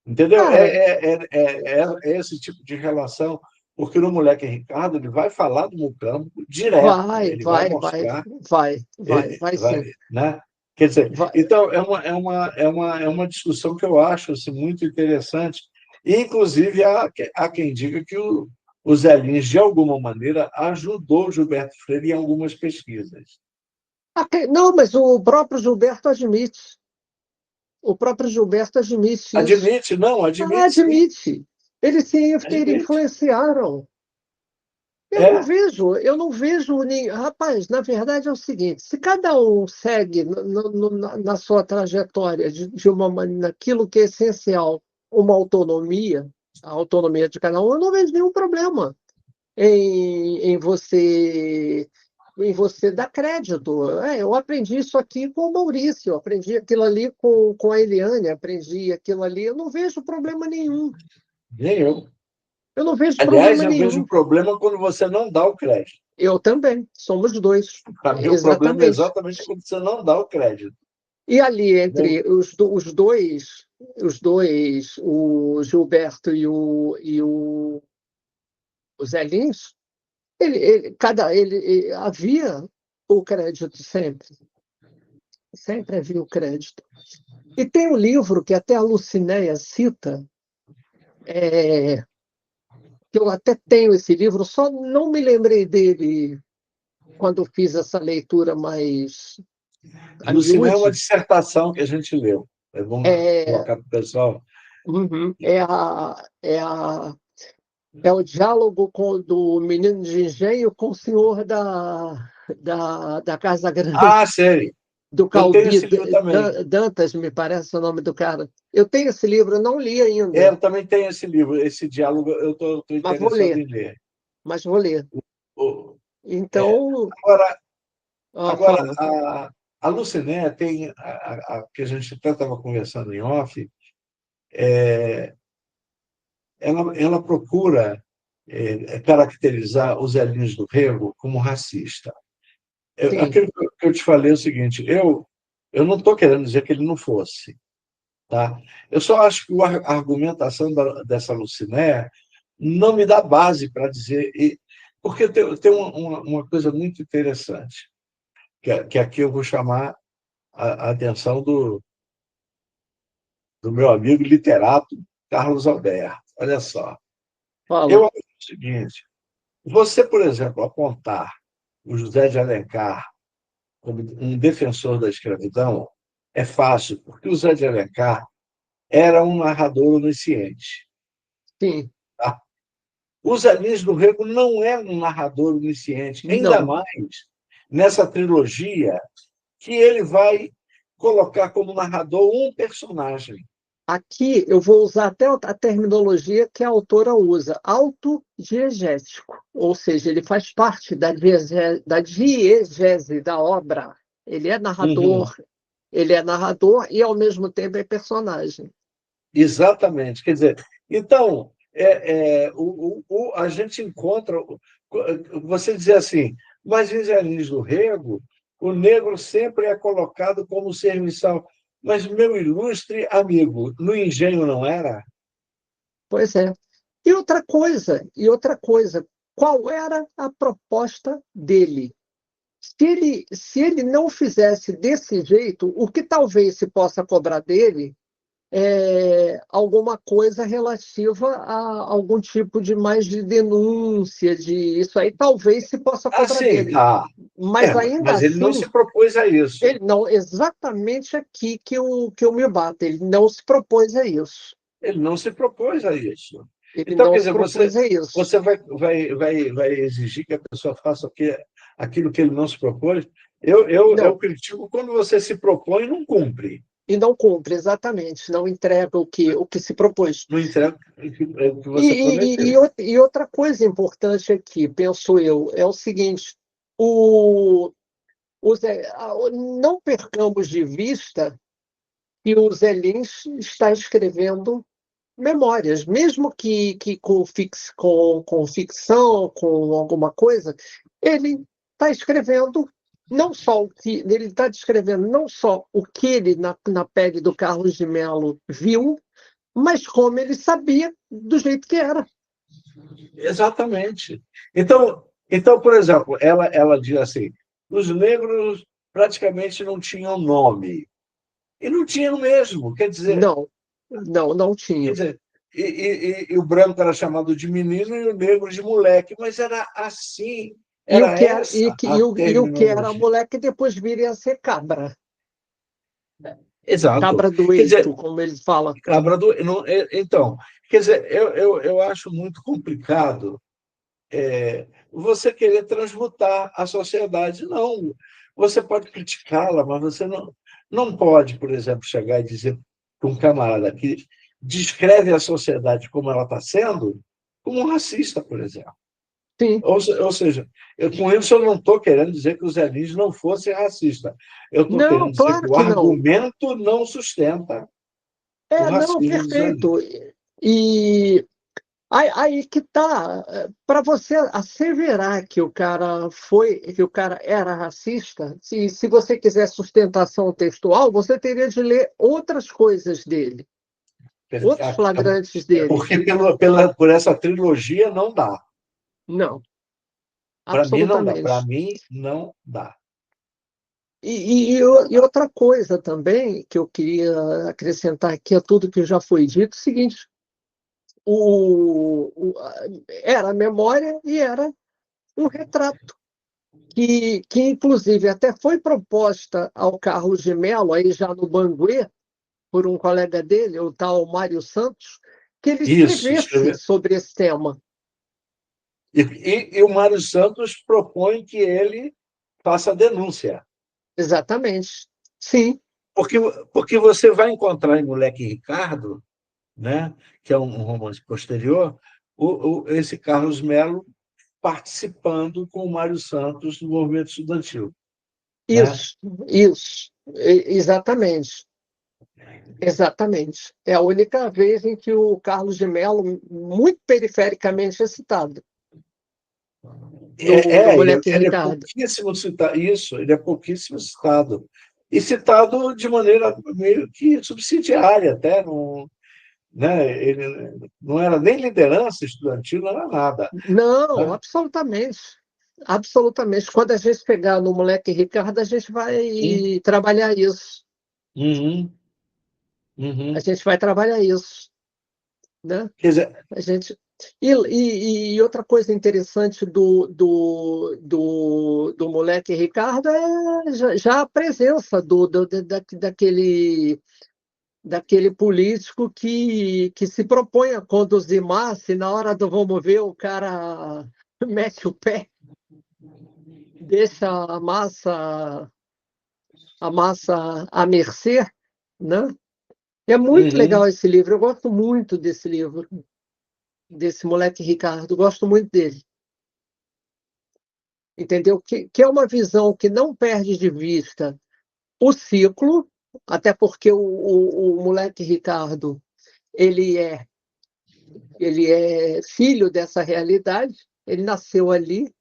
Entendeu? Cara, É esse tipo de relação, porque no Moleque Ricardo ele vai falar do Mucambo direto, vai, ele vai vai, vai, mostrar, vai vai, sim. né? Quer dizer, Vai. então é uma discussão que eu acho assim, muito interessante, e inclusive há quem diga que o Zé Lins, de alguma maneira, ajudou o Gilberto Freire em algumas pesquisas. Não, mas o próprio Gilberto admite. O próprio Gilberto admite isso. Admite, não, Ah, admite sim, admite. Eles se admite. influenciaram. É, Eu não vejo nem. Rapaz, na verdade é o seguinte: se cada um segue na sua trajetória de uma maneira, naquilo que é essencial, uma autonomia, a autonomia de cada um, eu não vejo nenhum problema em você dar crédito. Eu aprendi isso aqui com o Maurício, eu aprendi aquilo ali com a Eliane, aprendi aquilo ali. Eu não vejo problema nenhum. nem eu. Eu não vejo Aliás, problema eu vejo nenhum. problema quando você não dá o crédito. Eu também, somos dois. Para mim, o problema é Exatamente. exatamente quando você não dá o crédito. E ali, Entendeu? entre os dois, o Gilberto o Zé Lins, havia o crédito sempre. Sempre havia o crédito. E tem um livro que até a Lucinéia cita, é, que eu até tenho esse livro, só não me lembrei dele quando fiz essa leitura mais a Lucimé é uma miúde. dissertação que a gente leu. É bom É, colocar para o pessoal. uhum, é o diálogo do menino de engenho com o senhor da Casa Ah, Grande, sei. do Eu tenho Calbi esse livro também. Dantas, me parece o nome do cara. Eu tenho esse livro, eu não li ainda, Eu também tenho esse livro, esse diálogo, eu estou mas vou interessado ler, em ler. mas vou ler. O- é. Então, Agora, agora fala. a Luciné tem, que a gente até estava conversando em off, ela procura caracterizar os Elinhos do Rego como racista. Sim, Aquilo que eu te falei é o seguinte: eu não estou querendo dizer que ele não fosse, tá? Eu só acho que a argumentação dessa Lucinéia não me dá base para dizer... Porque tem uma coisa muito interessante, que aqui eu vou chamar a atenção do meu amigo literato Carlos Alberto. Olha só. Fala. Eu acho o seguinte: você, por exemplo, apontar o José de Alencar como um defensor da escravidão é fácil, porque o José de Alencar era um narrador onisciente. Sim. Tá? O Zé Lins do Rego não é um narrador onisciente, ainda Não. mais nessa trilogia que ele vai colocar como narrador um personagem. Aqui eu vou usar até a terminologia que a autora usa, autodiegético, ou seja, ele faz parte da diegese da obra. Ele é Uhum. narrador e, ao mesmo tempo, é personagem. Exatamente. Quer dizer, então, a gente encontra. Você dizer assim, mas em Zé Lins do Rego, o negro sempre é colocado como serviçal. Mas, meu ilustre amigo, no engenho não era? Pois é. E outra coisa, qual era a proposta dele? Se ele não fizesse desse jeito, o que talvez se possa cobrar dele alguma coisa relativa a algum tipo de mais de denúncia, de isso aí talvez se possa Ah, cobrar sim. dele. Mas ainda Mas ele não assim, se propôs a isso. ele não, exatamente aqui que eu me bato, ele não se propôs a isso. Ele não se propôs a isso. Ele Então, não quer se dizer, propôs a isso. você vai exigir que a pessoa faça aquilo que ele não se propôs? Eu Não, critico quando você se propõe e não cumpre. e não cumpre, exatamente, não entrega o que se propôs. Não entrega o que E, você e, e, prometeu. ou- e outra coisa importante aqui, penso eu, é o seguinte: o, não percamos de vista que o Zé Lins está escrevendo memórias, mesmo que com ficção, com alguma coisa, ele está escrevendo ele está descrevendo não só o que ele na pele do Carlos de Melo viu, mas como ele sabia do jeito que era. Exatamente. Por exemplo, ela diz assim: os negros praticamente não tinham nome. E não tinham mesmo. Não, não, não Quer tinha. dizer e o branco era chamado de menino e o negro de moleque, mas era assim, E o era que era, essa a e o que era terminologia. moleque depois viria a ser cabra. Exato. Cabra do Quer eito, dizer, como ele fala. cabra do. Então, quer dizer, eu acho muito complicado você querer transmutar a sociedade. Não. Você pode criticá-la, mas você não pode, por exemplo, chegar e dizer para um camarada que descreve a sociedade como ela está sendo, como um racista, por exemplo. Sim. Ou seja, com isso eu não estou querendo dizer que o Zé Lins não fosse racista. Eu estou querendo Não, dizer que claro o que não. argumento não sustenta o Não, racismo do Zé Lins. perfeito. E aí que tá. Para você asseverar que o cara era racista, se você quiser sustentação textual, você teria de ler outras coisas dele, outros flagrantes dele. Porque por essa trilogia não dá. Não, Para mim não dá. Para absolutamente. mim não dá. E outra coisa também que eu queria acrescentar aqui a tudo que já foi dito, é o seguinte: era memória e era um retrato, que inclusive até foi proposta ao Carlos de Mello, aí já no Banguê, por um colega dele, o tal Mário Santos, que ele Isso, escrevesse escrever. sobre esse tema. E o Mário Santos propõe que ele faça a denúncia. Exatamente. Sim, Porque, porque você vai encontrar em Moleque Ricardo, né, que é um romance posterior, esse Carlos Melo participando com o Mário Santos no movimento estudantil. Né? isso, isso. Exatamente. Exatamente. É a única vez em que o Carlos de Mello, muito perifericamente, é citado, no Moleque Ele é Ricardo. pouquíssimo citado. Isso, ele é pouquíssimo citado. e citado de maneira meio que subsidiária até, não, né? Ele não era nem liderança estudantil, não era nada. Não, Né? absolutamente. Absolutamente. Quando a gente pegar no Moleque Ricardo, a gente Sim. vai trabalhar isso. Uhum, A uhum. gente vai trabalhar isso, né? Quer dizer, A gente... E outra coisa interessante do Moleque Ricardo é já a presença daquele político que se propõe a conduzir massa e na hora do vamos ver o cara mete o pé, deixa a massa à mercê, né? É muito uhum. legal esse livro, eu gosto muito desse livro, desse Moleque Ricardo, gosto muito dele, entendeu? Que é uma visão que não perde de vista o ciclo, até porque o Moleque Ricardo, ele é, ele é filho dessa realidade, ele nasceu ali,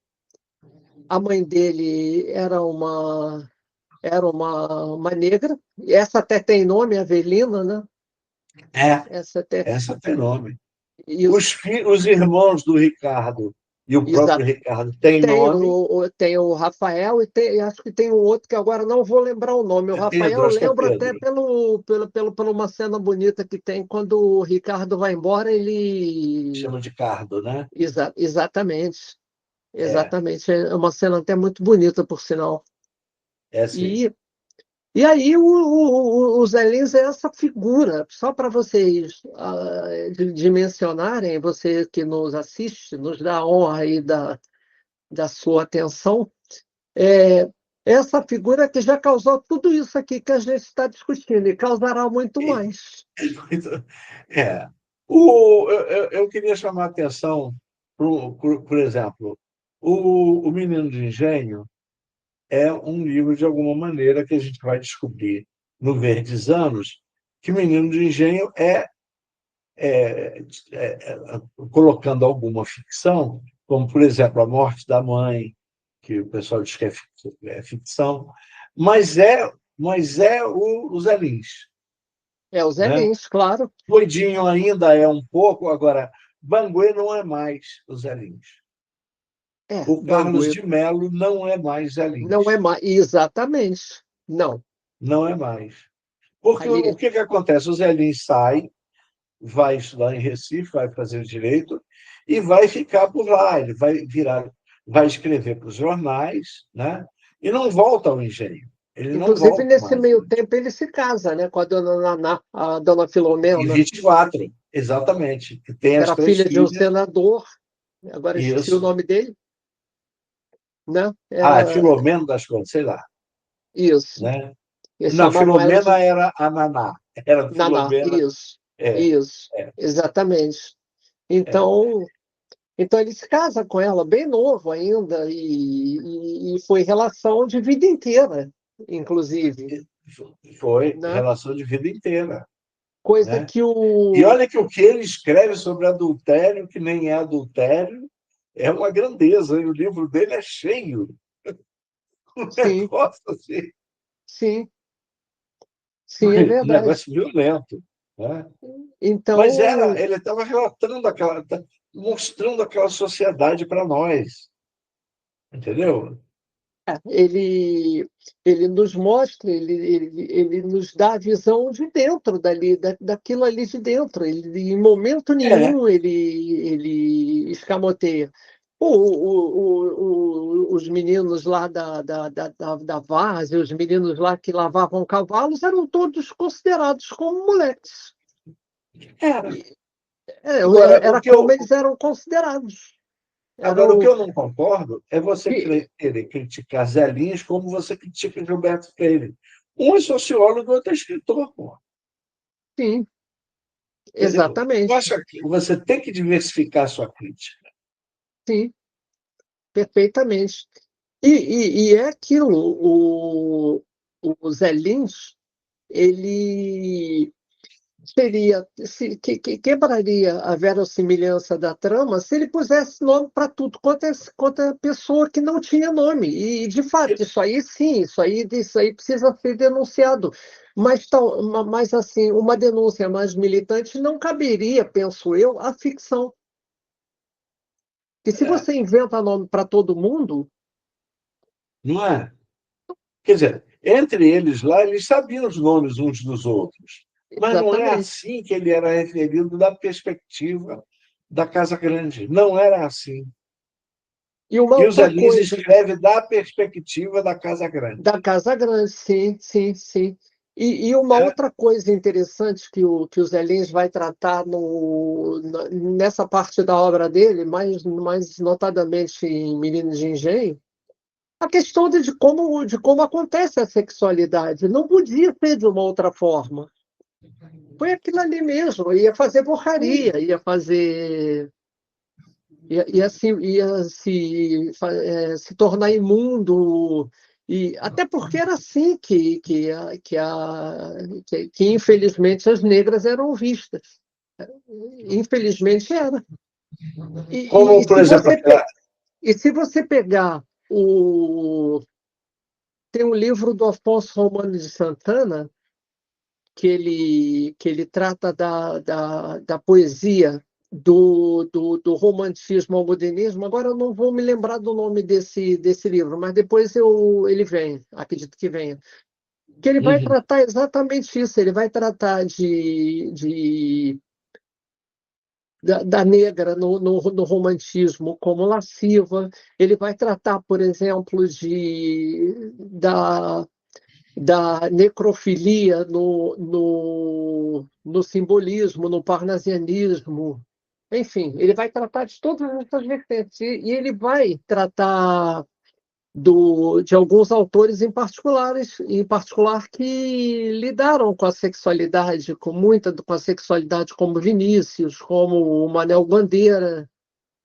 a mãe dele era uma negra, e essa até tem nome, Avelina, né? É, Essa até. essa tem nome. Isso, Os irmãos do Ricardo e o próprio exato. Ricardo têm Tem nome. o Rafael e acho que tem um outro que agora não vou lembrar o nome. O É Rafael Pedro, eu acho que é lembro até Pedro. por uma cena bonita que tem quando o Ricardo vai embora, ele. Chama de Cardo, né? Exatamente, É, exatamente. É uma cena até muito bonita, por sinal. é assim. E E aí o Zé Lins é essa figura, só para vocês dimensionarem, você que nos assiste, nos dá a honra aí da sua atenção, é essa figura que já causou tudo isso aqui que a gente está discutindo, e causará muito mais. É. Eu queria chamar a atenção, por exemplo, o Menino de Engenho é um livro, de alguma maneira, que a gente vai descobrir no Verdes Anos, que Menino de Engenho é, colocando alguma ficção, como, por exemplo, a morte da mãe, que o pessoal diz que é ficção, mas é o Zé Lins, É o Zé né? Lins, claro. Doidinho ainda é um pouco, agora, Banguê não é mais o Zé Lins. É, O Carlos Banguela. de Melo não é mais Zé Não é Lins. mais. Exatamente. Não. Não é mais. Porque o Aí, que acontece? O Zé Lins sai, vai estudar em Recife, vai fazer direito e vai ficar por lá. Ele vai escrever para os jornais, né? E não volta ao engenho. Ele não inclusive, volta nesse mais. meio tempo, ele se casa, né, com a dona Naná, a dona Em Filomena, 24, exatamente. Que tem que as era três filha de um filhas. senador, agora esqueci o Isso. nome dele, né? Ah, é Era Filomeno das Contas, sei lá. isso. Né? Eles Não, chamavam ela Filomena de era a Naná. Era Naná. Filomena. Isso, É, isso, é, exatamente. é. Então ele se casa com ela bem novo ainda e foi relação de vida inteira, inclusive, Foi né? relação de vida inteira. Coisa Né? que E o olha que o que ele escreve sobre adultério, que nem é adultério, é uma grandeza. E o livro dele é cheio. Um sim, negócio assim, sim, sim, é um verdade. negócio violento. Né? Mas Então ele estava mostrando aquela sociedade para nós. Entendeu? ele nos mostra, ele nos dá a visão de dentro dali, daquilo ali de dentro. Ele, em momento É, nenhum ele escamoteia. Os meninos lá da várzea, os meninos lá que lavavam cavalos, eram todos considerados como moleques. era. E, Agora, era como eles eram considerados. o que Eram, eu não concordo é você e- querer criticar Zé Lins como você critica Gilberto Freire. Um é sociólogo, outro é escritor. Pô. sim, Entendeu? Eu exatamente. acho que você tem que diversificar a sua crítica. Sim. Perfeitamente. E é aquilo, o Zé Lins, ele, quebraria a verossimilhança da trama se ele pusesse nome para tudo quanto é pessoa que não tinha nome. E, de fato, isso aí sim, isso aí precisa ser denunciado. Mas assim, uma denúncia mais militante não caberia, penso eu, à ficção. E se você inventa nome para todo mundo. Não é? Quer dizer, entre eles lá, eles sabiam os nomes uns dos outros. Mas não é Exatamente. assim que ele era referido da perspectiva da Casa Grande. Não era assim. E uma E o Zé outra Lins coisa. escreve da perspectiva da Casa Grande. Da Casa Grande, sim, sim, sim. E uma É? outra coisa interessante que o Zé Lins vai tratar nessa parte da obra dele, mais notadamente em Meninos de Engenho, a questão de como acontece a sexualidade. Não podia ser de uma outra forma. Foi aquilo ali mesmo, ia fazer borraria, ia fazer. Se tornar imundo, e até porque era assim que infelizmente as negras eram vistas. Infelizmente era. E, e, e Como, por se exemplo, você, aquela. e se você pegar o. Tem um livro do Afonso Romano de Santana que ele trata da poesia do romantismo ao modernismo. Agora eu não vou me lembrar do nome desse livro, mas depois ele vem, acredito que venha. Que ele vai Uhum. tratar exatamente isso, ele vai tratar da negra no romantismo como lasciva, ele vai tratar, por exemplo, da necrofilia no simbolismo, no parnasianismo. Enfim, ele vai tratar de todas essas vertentes. E ele vai tratar de alguns autores em particular que lidaram com a sexualidade, com a sexualidade, como Vinícius, como o Manuel Bandeira,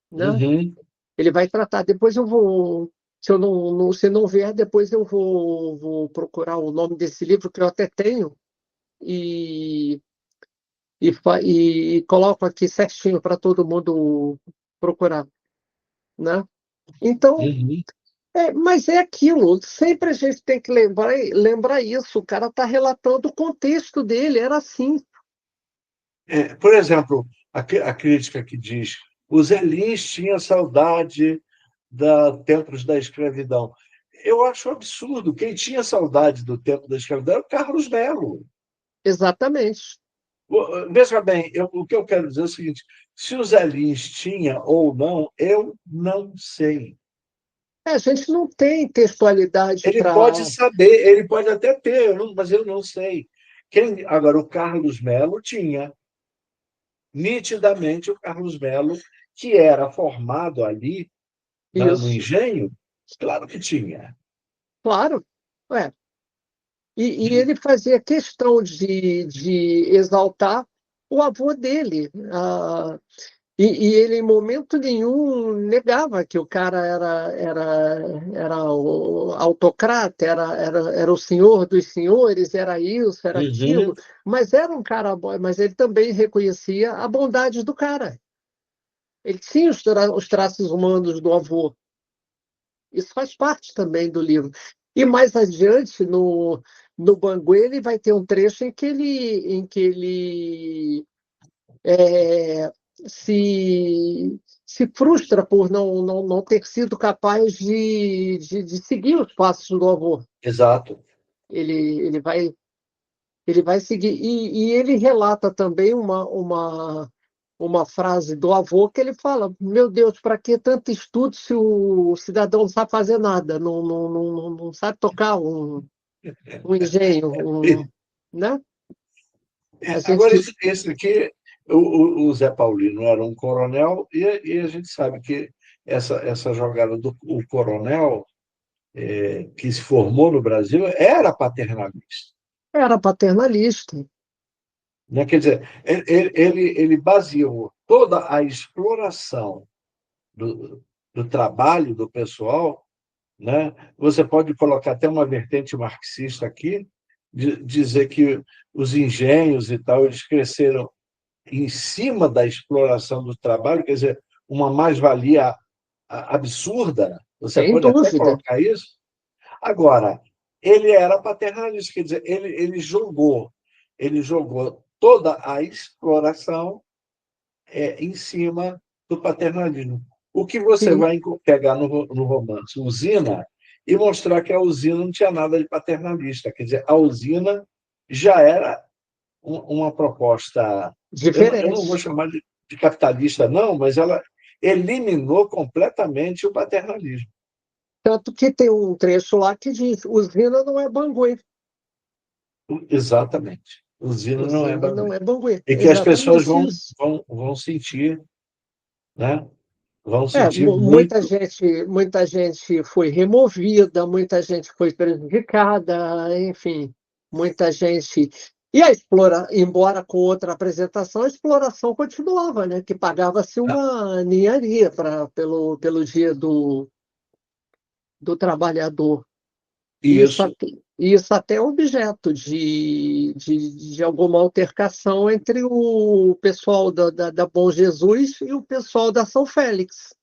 né? Uhum. Ele vai tratar. Depois eu vou, se não vier, depois eu vou procurar o nome desse livro que eu até tenho e, e coloco aqui certinho para todo mundo procurar, né? Então, Uhum. mas é aquilo. Sempre a gente tem que lembrar isso. O cara está relatando o contexto dele. Era assim. Por exemplo, a crítica que diz o Zé Lins tinha saudade da tempos da escravidão. Eu acho absurdo. Quem tinha saudade do tempo da escravidão era o Carlos Melo. Exatamente. Veja bem, o que eu quero dizer é o seguinte: se o Zé Lins tinha ou não, eu não sei. A gente não tem textualidade Ele pode para. saber, ele pode até ter, mas eu não sei. Agora, o Carlos Melo tinha, nitidamente, o Carlos Melo, que era formado ali no Isso, engenho, claro que tinha. claro. É. E ele fazia questão de exaltar o avô dele. E ele, em momento nenhum, negava que o cara era o autocrata, era o senhor dos senhores, era isso, era aquilo. Uhum. Mas era um cara bom, mas ele também reconhecia a bondade do cara. Ele tinha os traços humanos do avô. Isso faz parte também do livro. E mais adiante, no Bangu, ele vai ter um trecho em que ele é, se frustra por não ter sido capaz de seguir os passos do avô. Exato. Ele vai seguir. E ele relata também uma frase do avô que ele fala: Meu Deus, para que tanto estudo se o cidadão não sabe fazer nada, não sabe tocar um engenho, né? A Agora, gente. esse aqui, o Zé Paulino era um coronel, e a gente sabe que essa jogada do o coronel, que se formou no Brasil, era paternalista. Era paternalista. Né? Quer dizer, ele baseou toda a exploração do trabalho do pessoal, né? Você pode colocar até uma vertente marxista aqui, dizer que os engenhos e tal, eles cresceram em cima da exploração do trabalho, quer dizer, uma mais-valia absurda, você sem pode até dúvida. colocar isso. Agora, ele era paternalista, quer dizer, ele jogou toda a exploração em cima do paternalismo. O que você Sim, vai pegar no romance Usina e mostrar que a usina não tinha nada de paternalista, quer dizer, a usina já era uma proposta, eu não vou diferente. chamar de capitalista, não, mas ela eliminou completamente o paternalismo. Tanto que tem um trecho lá que diz: usina não é Banguê. Exatamente. Usina não é Usina não Banguela. é Banguê. E que as pessoas Exatamente isso. vão sentir, né? Vão sentir Muita muito. gente, muita gente foi removida, muita gente foi prejudicada, enfim, muita gente. E embora com outra apresentação, a exploração continuava, né? Que pagava-se uma ninharia pelo dia do trabalhador. Isso, Isso até é objeto de alguma altercação entre o pessoal da Bom Jesus e o pessoal da São Félix.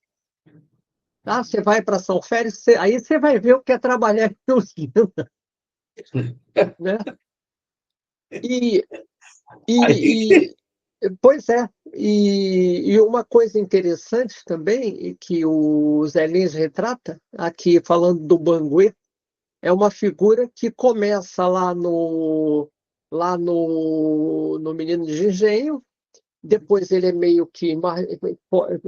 Ah, você vai para São Félix, aí você vai ver o que é trabalhar em usina, né? E, aí, e, pois é, e uma coisa interessante também, e que o Zé Lins retrata, aqui falando do Banguê, é uma figura que começa lá no Menino de Engenho, depois ele é meio que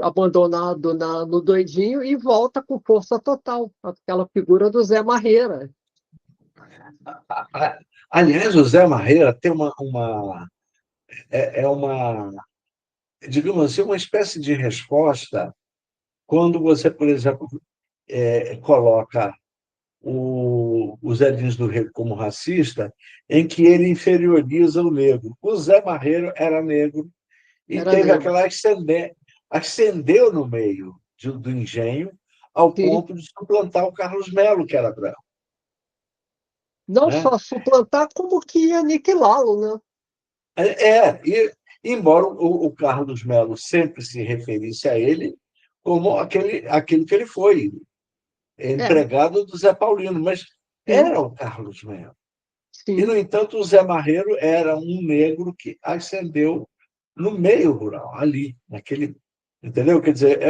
abandonado no Doidinho e volta com força total, aquela figura do Zé Marreira. aliás, o Zé Marreira tem uma, digamos assim, uma espécie de resposta quando você, por exemplo, coloca o Zé Lins do Rego como racista, em que ele inferioriza o negro. O Zé Marreiro era negro e Era teve negro. aquela ascendeu no meio do engenho ao Sim. ponto de suplantar o Carlos Melo, que era branco. Não Né? só suplantar, como que aniquilá-lo, né? E embora o Carlos Melo sempre se referisse a ele como aquilo que ele foi, É, empregado do Zé Paulino, mas sim, era o Carlos Melo. E, no sim. entanto, o Zé Marreiro era um negro que ascendeu no meio rural, ali, naquele. Entendeu? Quer dizer,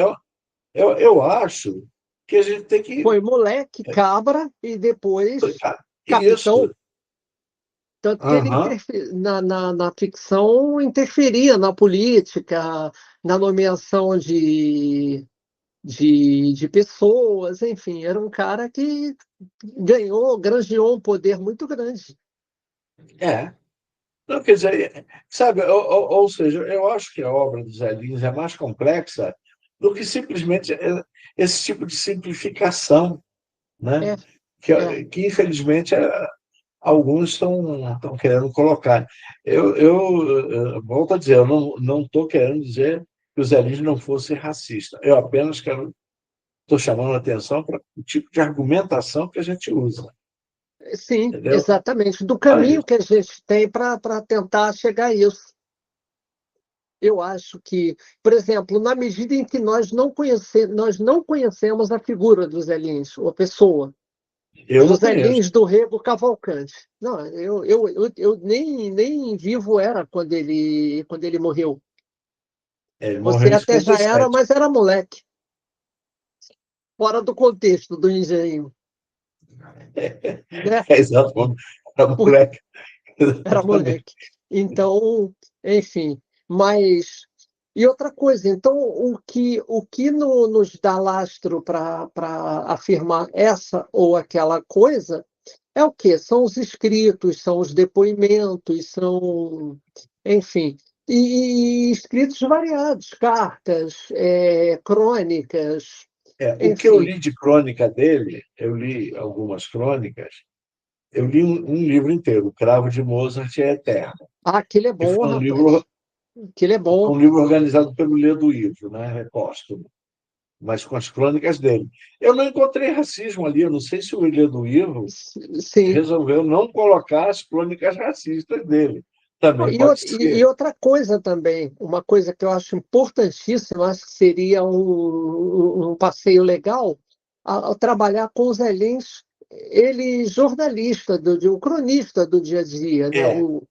eu acho que a gente tem que. Foi moleque, cabra e depois capitão. Isso. Tanto que ele Aham. na ficção interferia na política, na nomeação de pessoas, enfim, era um cara que granjeou um poder muito grande. É. Não, quer dizer, sabe, ou seja, eu acho que a obra dos Zé Lins é mais complexa do que simplesmente esse tipo de simplificação, né? É, é, Que infelizmente, alguns estão querendo colocar. Eu volto a dizer, eu não estou querendo dizer que o Zé Lins não fosse racista. Eu apenas estou chamando a atenção para o tipo de argumentação que a gente usa, sim, entendeu? exatamente, do Aí, caminho que a gente tem para tentar chegar a isso. Eu acho que, por exemplo, na medida em que nós não conhecemos a figura do Zé Lins, ou a pessoa, eu não José conheço. Lins do Rego Cavalcante. Não, eu nem vivo era quando ele morreu. Ele Você morreu em até já era, 57. mas era moleque, fora do contexto do engenho, né? Exato, era Porque moleque. era Exatamente. moleque. Então, enfim, mas. E outra coisa, então, o que nos dá lastro para afirmar essa ou aquela coisa é o quê? São os escritos, são os depoimentos, enfim, e escritos variados, cartas, crônicas, O que eu enfim. li de crônica dele, eu li algumas crônicas, eu li um livro inteiro, O Cravo de Mozart é Eterno, Ah, aquele é que bom, foi rapaz. Aquele é bom. um livro organizado pelo Ledo Ivo, né, póstumo. mas com as crônicas dele. Eu não encontrei racismo ali, eu não sei se o William do Ivo Sim. resolveu não colocar as crônicas racistas dele. Também E, pode e ser. outra coisa também, uma coisa que eu acho importantíssima, acho que seria um passeio legal, ao trabalhar com o Zé Lins, ele jornalista, um cronista do dia a dia, né? É, O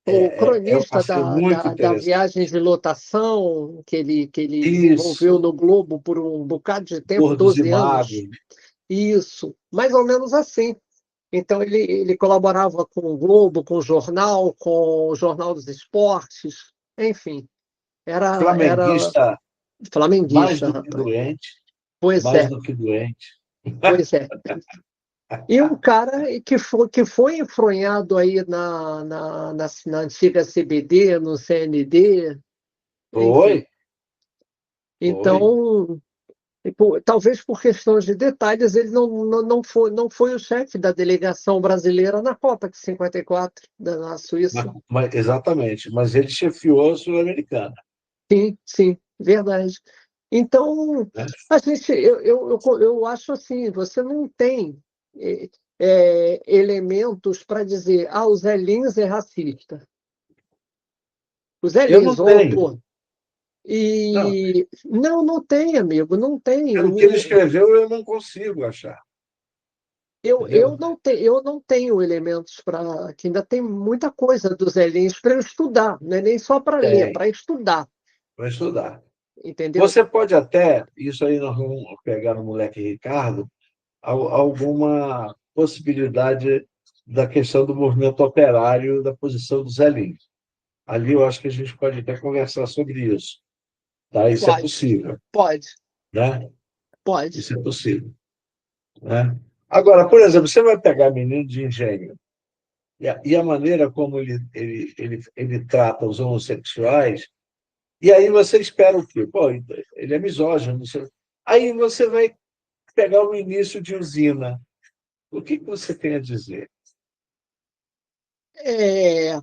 eu cronista achei muito da interessante. viagem de lotação que ele desenvolveu Isso, no Globo por um bocado de tempo, Gordos e 12 anos. Magros. Isso, mais ou menos assim. Então, ele colaborava com o Globo, com o Jornal dos Esportes, enfim, era Flamenguista mais flamenguista, do que rapaz. doente, Pois mais é, do que doente. pois é. E um cara que foi enfronhado aí na antiga CBD, no CND, Foi, enfim. foi. Então, talvez por questões de detalhes, ele não foi o chefe da delegação brasileira na Copa de 54, na Suíça. Exatamente, mas ele chefiou a Sul-Americana. Sim, sim, verdade. Então, Né? eu acho assim, você não tem eh, elementos para dizer, o Zé Lins é racista. O Zé Eu não Lins, o tenho. autor. Não, E não tem, amigo, não tem. pelo que ele escreveu, eu não consigo achar. Eu Entendeu? não tenho elementos para. Que ainda tem muita coisa dos Lins para eu estudar, não é nem só para ler, Tem, para estudar, para estudar. entendeu? Você pode até, isso aí nós vamos pegar no moleque Ricardo, alguma possibilidade da questão do movimento operário, da posição do Zé Lins. Ali eu acho que a gente pode até conversar sobre isso. Tá? Isso é Pode, possível. pode, Né? pode. Isso é possível. Né? Agora, por exemplo, você vai pegar menino de engenho e a maneira como ele trata os homossexuais, e aí você espera o quê? Pô, ele é misógino. Não sei. Aí você vai pegar o início de Usina. O que você tem a dizer? É,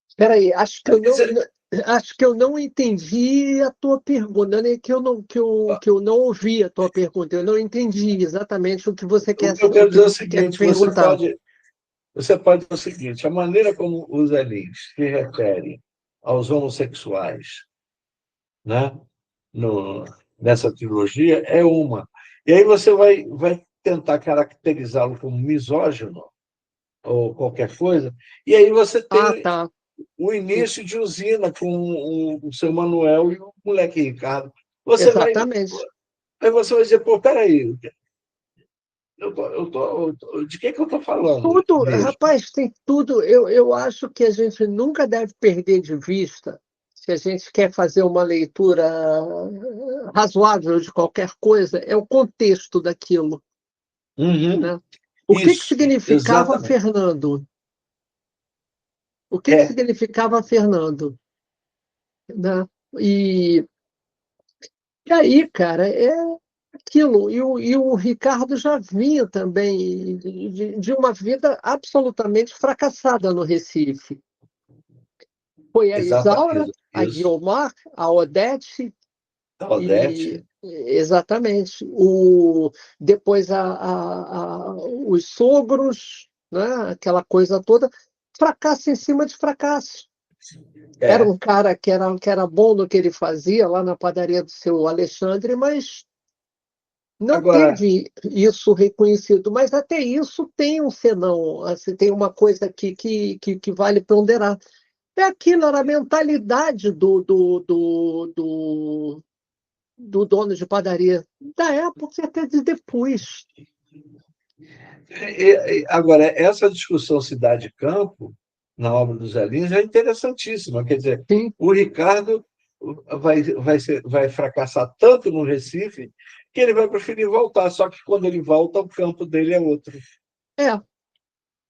espera aí, acho que eu não entendi a tua pergunta, nem que eu não ouvi a tua pergunta, eu não entendi exatamente o que você O quer, que eu o quero que dizer é o você quer seguinte: perguntar. você pode dizer o seguinte, a maneira como os Lins se refere aos homossexuais, né, no, nessa trilogia é uma. E aí você vai tentar caracterizá-lo como misógino ou qualquer coisa, e aí você Ah, tem tá. o início de Usina com o seu Manuel e o moleque Ricardo. Você vai, Exatamente. aí você vai dizer, pô, peraí, de que eu estou falando Tudo, mesmo? rapaz, tem tudo. Eu acho que a gente nunca deve perder de vista, se a gente quer fazer uma leitura razoável de qualquer coisa, é o contexto daquilo, Uhum, né? O que isso, significava exatamente. Fernando? O que É, significava Fernando, né? E, e aí, cara, é aquilo. E o Ricardo já vinha também de uma vida absolutamente fracassada no Recife. Foi a Isaura, a isso. Guiomar, a Odete Da e Odete, exatamente depois os sogros, né? Aquela coisa toda, fracasso em cima de fracasso. Era é. um cara que era bom no que ele fazia lá na padaria do seu Alexandre, mas não Agora, teve isso reconhecido. Mas até isso tem um senão, assim, tem uma coisa que vale ponderar. É aquilo, era a mentalidade do dono de padaria, da época e até de depois. agora, essa discussão cidade-campo, na obra do Zé Lins, é interessantíssima. Quer dizer, Sim, o Ricardo vai fracassar tanto no Recife que ele vai preferir voltar, só que quando ele volta, o campo dele é outro. é.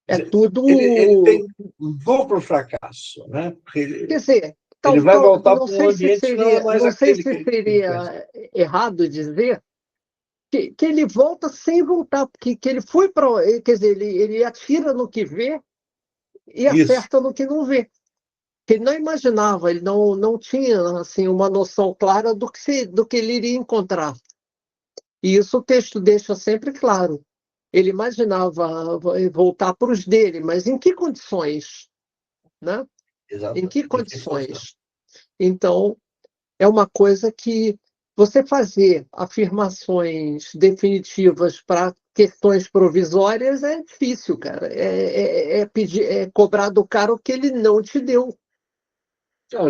Quer É dizer, ele tudo. tem um duplo fracasso, né? Porque Quer dizer, ele vai voltar não para um sei se ambiente que não é seria, mais não sei aquele se que ele conhece. seria errado dizer que ele volta sem voltar, porque que ele foi para. Quer dizer, ele atira no que vê e Isso, acerta no que não vê. que ele não imaginava, ele não tinha assim, uma noção clara do que ele iria encontrar. E isso o texto deixa sempre claro. Ele imaginava voltar para os dele, mas em que condições? Né? Em Exato. que Em que função? condições? Então, é uma coisa que você fazer afirmações definitivas para questões provisórias é difícil, cara. É cobrar do cara o que ele não te deu. Não,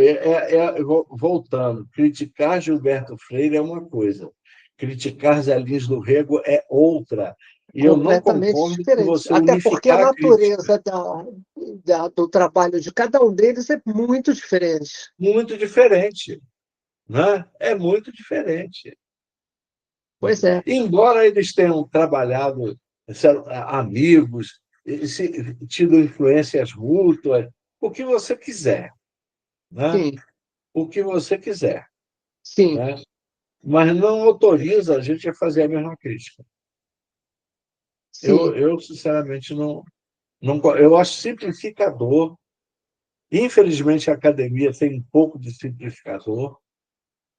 voltando, criticar Gilberto Freire é uma coisa, criticar Zé Lins do Rego é outra. E eu não Completamente concordo com diferente. você Até porque a unificar a crítica. natureza do trabalho de cada um deles é muito diferente. Muito diferente, né? É muito diferente. Pois é, Embora eles tenham trabalhado, amigos, tido influências mútuas, o que você quiser, né? sim, O que você quiser, sim, né? Mas não autoriza a gente a fazer a mesma crítica. sim. Sinceramente, não. Eu acho simplificador. Infelizmente, a academia tem um pouco de simplificador,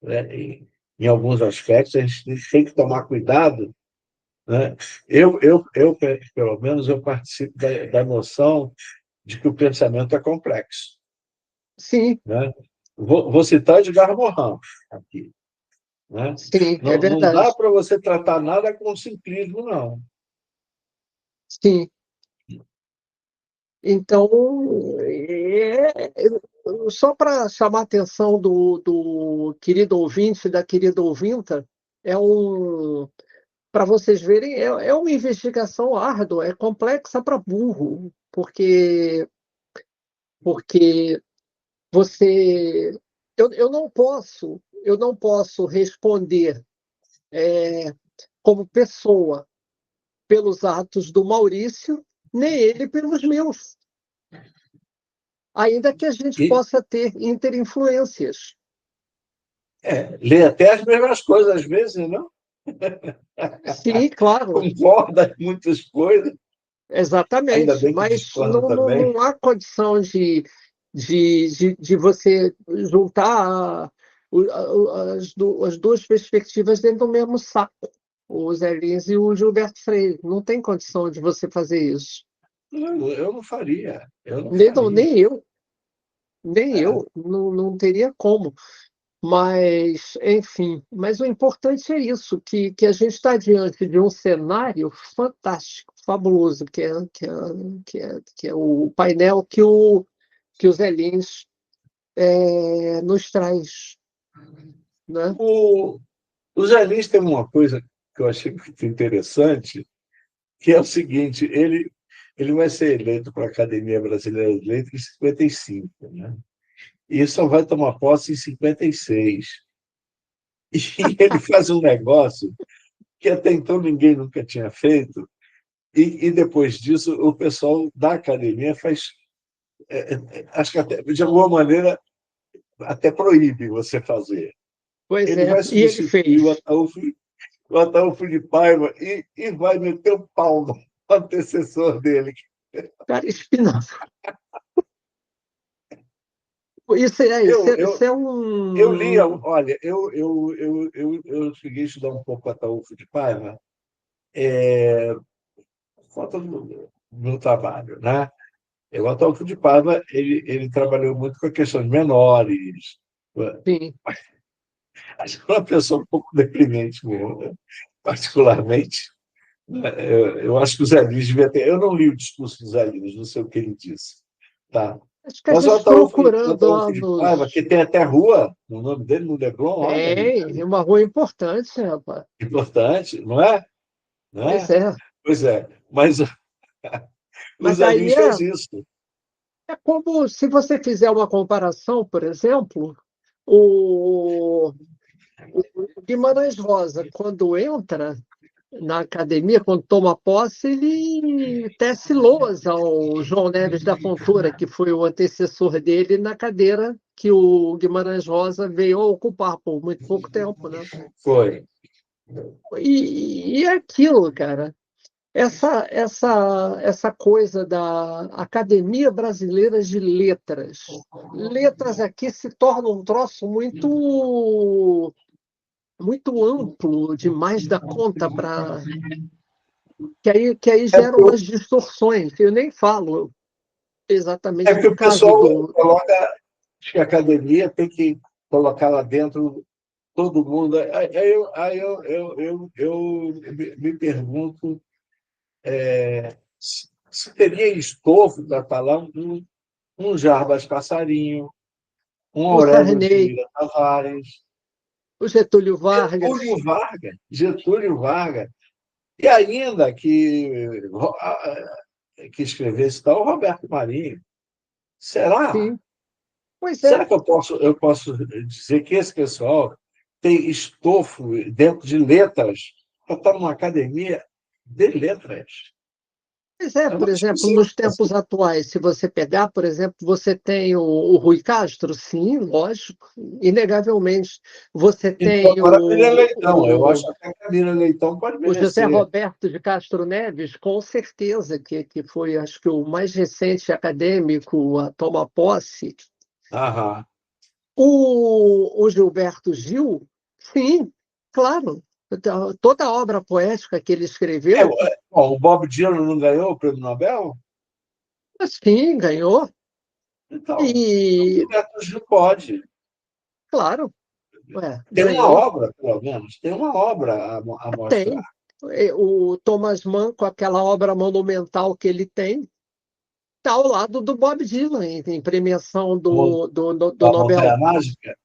né? Em alguns aspectos, a gente tem que tomar cuidado, né? Pelo menos, eu participo da noção de que o pensamento é complexo, Sim, né? Vou citar Edgar Morin aqui, né? sim, é Não dá verdade. para você tratar nada com simplismo, não. Sim. Então, só para chamar a atenção do querido ouvinte, da querida ouvinta, para vocês verem, é uma investigação árdua, é complexa para burro, porque você, eu não posso responder como pessoa pelos atos do Maurício, nem ele pelos meus, ainda que a gente E possa ter interinfluências. lê até as mesmas coisas às vezes, não? Sim, claro, Concorda em muitas coisas, ainda exatamente, bem que mas discorda também. não há condição de você juntar as duas perspectivas dentro do mesmo saco, o Zé Lins e o Gilberto Freire. Não tem condição de você fazer isso. Eu não faria, eu não Nem, não, faria. nem É, eu, não teria como. Mas, enfim, mas o importante é isso, que a gente está diante de um cenário fantástico, fabuloso, que é o painel que o Zé Lins nos traz, né? o, o Zé Lins tem uma coisa que eu achei muito interessante, que é o seguinte: ele vai ser eleito para a Academia Brasileira de Letras em 55, né? E só vai tomar posse em 56. E ele faz um negócio que até então ninguém nunca tinha feito, e depois disso o pessoal da academia faz, acho que até, de alguma maneira até proíbe você fazer. Pois Ele é, vai e ele substituir fez. O Ataúfo de Paiva e vai meter o pau no antecessor dele. Cara, espinafre. Isso Eu, eu, é eu li, um. olha, eu cheguei a estudar um pouco o Ataúfo de Paiva, por conta do meu trabalho, né? O Ataúfo de Paiva, ele trabalhou muito com a questão de menores. Sim, Acho que é uma pessoa um pouco deprimente mesmo, né? Particularmente. Eu acho que o Zé Luiz devia ter. Eu não li o discurso do Zé Luiz, não sei o que ele disse. Tá? acho que a Mas o gente procurando Ataúfo de Paiva, que tem até rua, o nome dele no Leblon, olha aí, tem uma rua importante, rapaz. importante, não é? Não Pois é? é. Pois é, mas o Mas Zé aí Luiz fez isso. é como se você fizer uma comparação, por exemplo, o, o Guimarães Rosa, quando entra na academia, quando toma posse, ele tece loas ao João Neves da Fontoura, que foi o antecessor dele na cadeira que o Guimarães Rosa veio a ocupar por muito pouco tempo, né? Foi. E é aquilo, cara. essa coisa da Academia Brasileira de Letras. Letras aqui se torna um troço muito amplo, demais da conta, que aí É gera umas distorções. Eu nem falo exatamente porque no o caso pessoal do... coloca, acho que a academia tem que colocar lá dentro todo mundo. Aí eu me pergunto se teria estofo para falar um Jarbas Passarinho, um o Aurélio Sarney, Vieira Tavares, o Getúlio Vargas. Getúlio Vargas, e ainda que escrevesse tal, o Roberto Marinho. Será? Sim, pois é. Será que eu posso dizer que esse pessoal tem estofo dentro de letras para estar numa academia de letras? Pois é, É por uma exemplo, discussão. nos tempos atuais, se você pegar, por exemplo, você tem o Rui Castro, sim, lógico, inegavelmente. Você Então, tem agora a Miriam Leitão. Eu acho até que a Miriam Leitão pode o José merecer. Roberto de Castro Neves, com certeza, que foi, acho que, o mais recente acadêmico a tomar posse. Aham. O Gilberto Gil, sim, claro. Toda a obra poética que ele escreveu, Bom, o Bob Dylan não ganhou o prêmio Nobel? sim, ganhou. Então, o E, Gilberto Gil pode. claro, Tem uma ganhou. obra, pelo menos, tem uma obra a mostrar. Tem. O Thomas Mann, com aquela obra monumental que ele tem, está ao lado do Bob Dylan, em premiação do A Montanha Nobel. Mágica?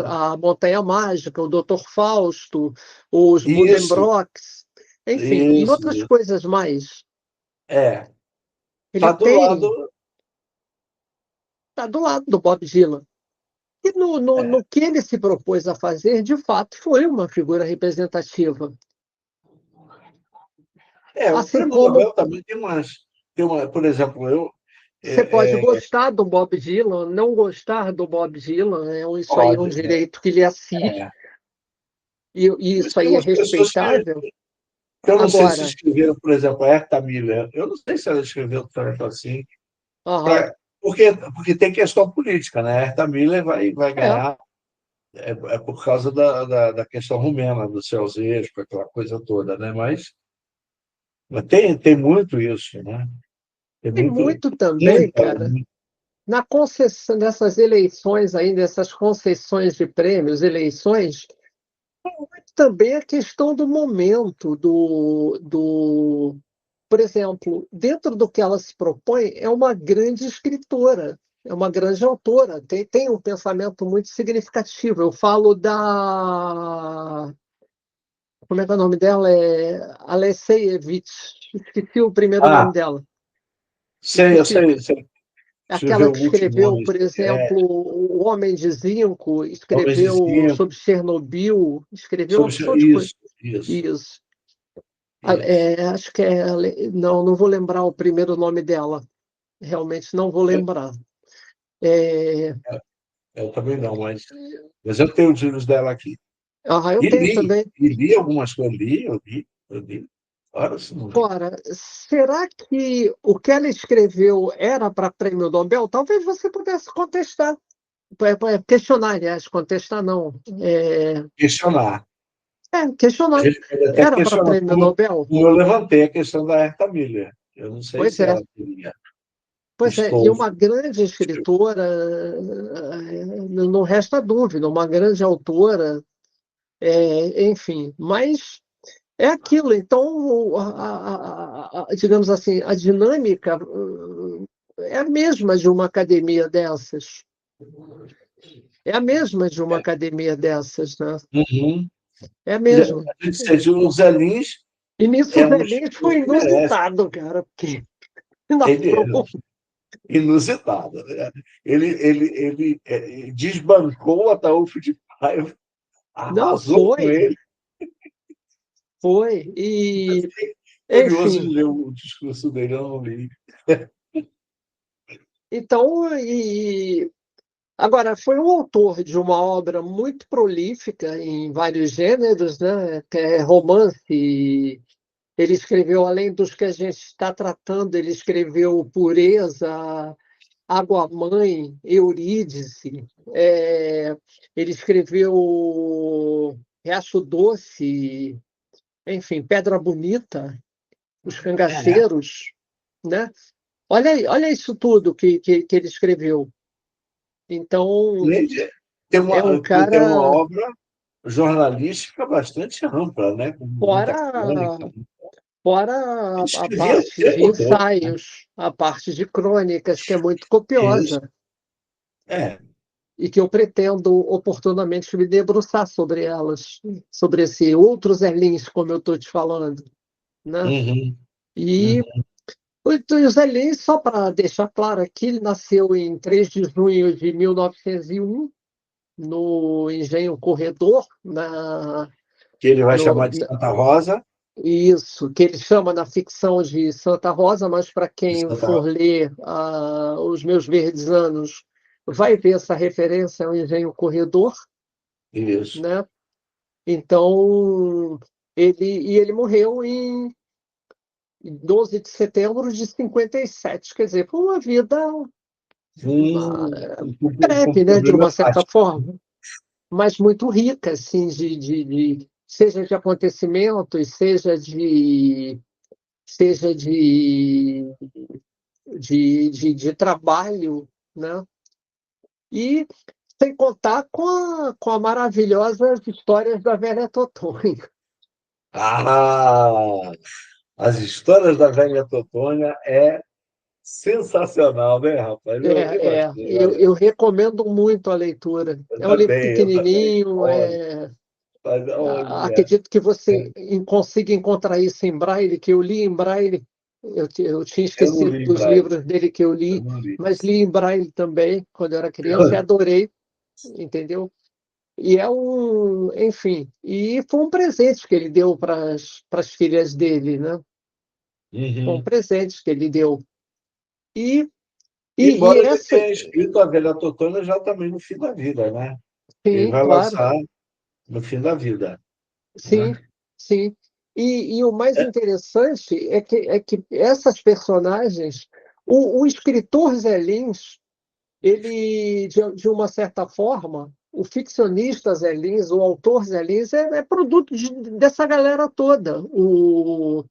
A Montanha Mágica, o Dr. Fausto, os Isso, Buddenbrooks, enfim, e isso, outras isso. coisas mais. É. Ele Está do lado. está do lado do Bob Dylan. E É, no que ele se propôs a fazer, de fato, foi uma figura representativa. o Assim prêmio como Nobel também tem uma, por exemplo, você pode é, gostar do Bob Dylan, não gostar do Bob Dylan, isso aí é um pode, direito que lhe assiste, é. e Mas isso tem aí é umas pessoas respeitável. que eu não sei se Agora, escreveram, por exemplo, a Herta Miller. Eu não sei se ela escreveu tanto assim, aham, porque tem questão política, né? A Herta Miller vai é, ganhar por causa da questão rumena, do Ceausescu, aquela coisa toda, né? Mas tem muito isso, né? Tem tem muito, muito também, muita, cara, na concessão dessas eleições aí, dessas concessões de prêmios, eleições, também a questão do momento, por exemplo, dentro do que ela se propõe, é uma grande escritora, é uma grande autora, tem um pensamento muito significativo. Eu falo da... Como é que é o nome dela? É Alexeyevich. Esqueci o primeiro nome Ah, dela. sei, eu Esqueci. sei. Aquela Escreveu que o último escreveu, homem. por exemplo, O Homem de Zinco, Homens escreveu diziam sobre Chernobyl, escreveu uma sobre opção de coisa. isso, isso, Isso. isso. Acho que é. Não vou lembrar o primeiro nome dela. Realmente não vou Eu, lembrar. É, eu também não, mas eu tenho os livros dela aqui. eu E tenho li, também. e li algumas coisas, eu li. Ora, se não li. Agora, será que o que ela escreveu era para prêmio Nobel? Talvez você pudesse contestar. Questionar, aliás, contestar não. Questionar. A Questionar. gente pode até Era para questionar, prêmio como, Nobel? como eu levantei a questão da Herta Miller. Eu não sei Pois se é. ela teria Pois é, e estofo. uma grande escritora, não resta dúvida, uma grande autora, enfim, mas é aquilo. Então, digamos assim, a dinâmica é a mesma de uma academia dessas. É a mesma de uma academia dessas, né? Uhum. É a mesma. A gente seja o Zé Lins E nisso o é um Zé Lins escritor foi que merece. inusitado, cara, porque na Ele é pronto. inusitado, né? Ele desbancou o Ataúfo de Paiva, Não, arrasou com foi, ele. foi. E, Curioso de enfim, ler o discurso dele, eu não li. então, agora, foi um autor de uma obra muito prolífica em vários gêneros, né? Que é romance, Ele escreveu, além dos que a gente está tratando, ele escreveu Pureza, Água-Mãe, Eurídice, ele escreveu Riacho Doce, enfim, Pedra Bonita, Os É, Cangaceiros, né? Olha isso tudo que ele escreveu. Então, além de ter é um ter uma cara obra jornalística bastante ampla, né? Com muita crônica. fora, fora Ele a escrevia o parte de tempo todo. ensaios, a parte de crônicas, que é muito Isso. copiosa, É. e que eu pretendo oportunamente me debruçar sobre elas, sobre esse outros Zé Lins, como eu estou te falando, né? Uhum, E uhum. o Zé Lins, só para deixar claro aqui, ele nasceu em 3 de junho de 1901, no Engenho Corredor, Que ele vai no, chamar de Santa Rosa, isso, que ele chama na ficção de Santa Rosa, mas para de quem Santa for Rosa. ler Os Meus Verdes Anos, vai ver essa referência ao Engenho Corredor, Isso. né? Então, ele morreu em 12 de setembro de 57, quer dizer, foi uma vida breve, Com né, de uma problemas certa fáticos. forma, mas muito rica, assim, seja de acontecimentos, seja de trabalho, né? E sem contar com a maravilhosa histórias da velha Totonha. Ah, as histórias da velha Totônia é sensacional, né, rapaz? Eu gostei, olha. Eu recomendo muito a leitura. É um livro Eu também. pequenininho, Olha, olha, acredito que é, você consiga encontrar isso em braille, que eu li em braille. Eu tinha eu não esquecido li dos Braille, livros dele que eu eu li, não li. mas li em braille também, quando eu era criança, e adorei, entendeu? E enfim, e foi um presente que ele deu para as filhas dele, né? Foi um Uhum. presente que ele deu. E, e Embora ele essa, tenha escrito A Velha Totônia já também no fim da vida, né? Ele sim, vai claro, lançar no fim da vida, sim, né? sim. E o mais É, interessante é que essas personagens, o escritor Zé Lins, ele, de uma certa forma, o ficcionista Zé Lins, o autor Zé Lins, é produto dessa galera toda. O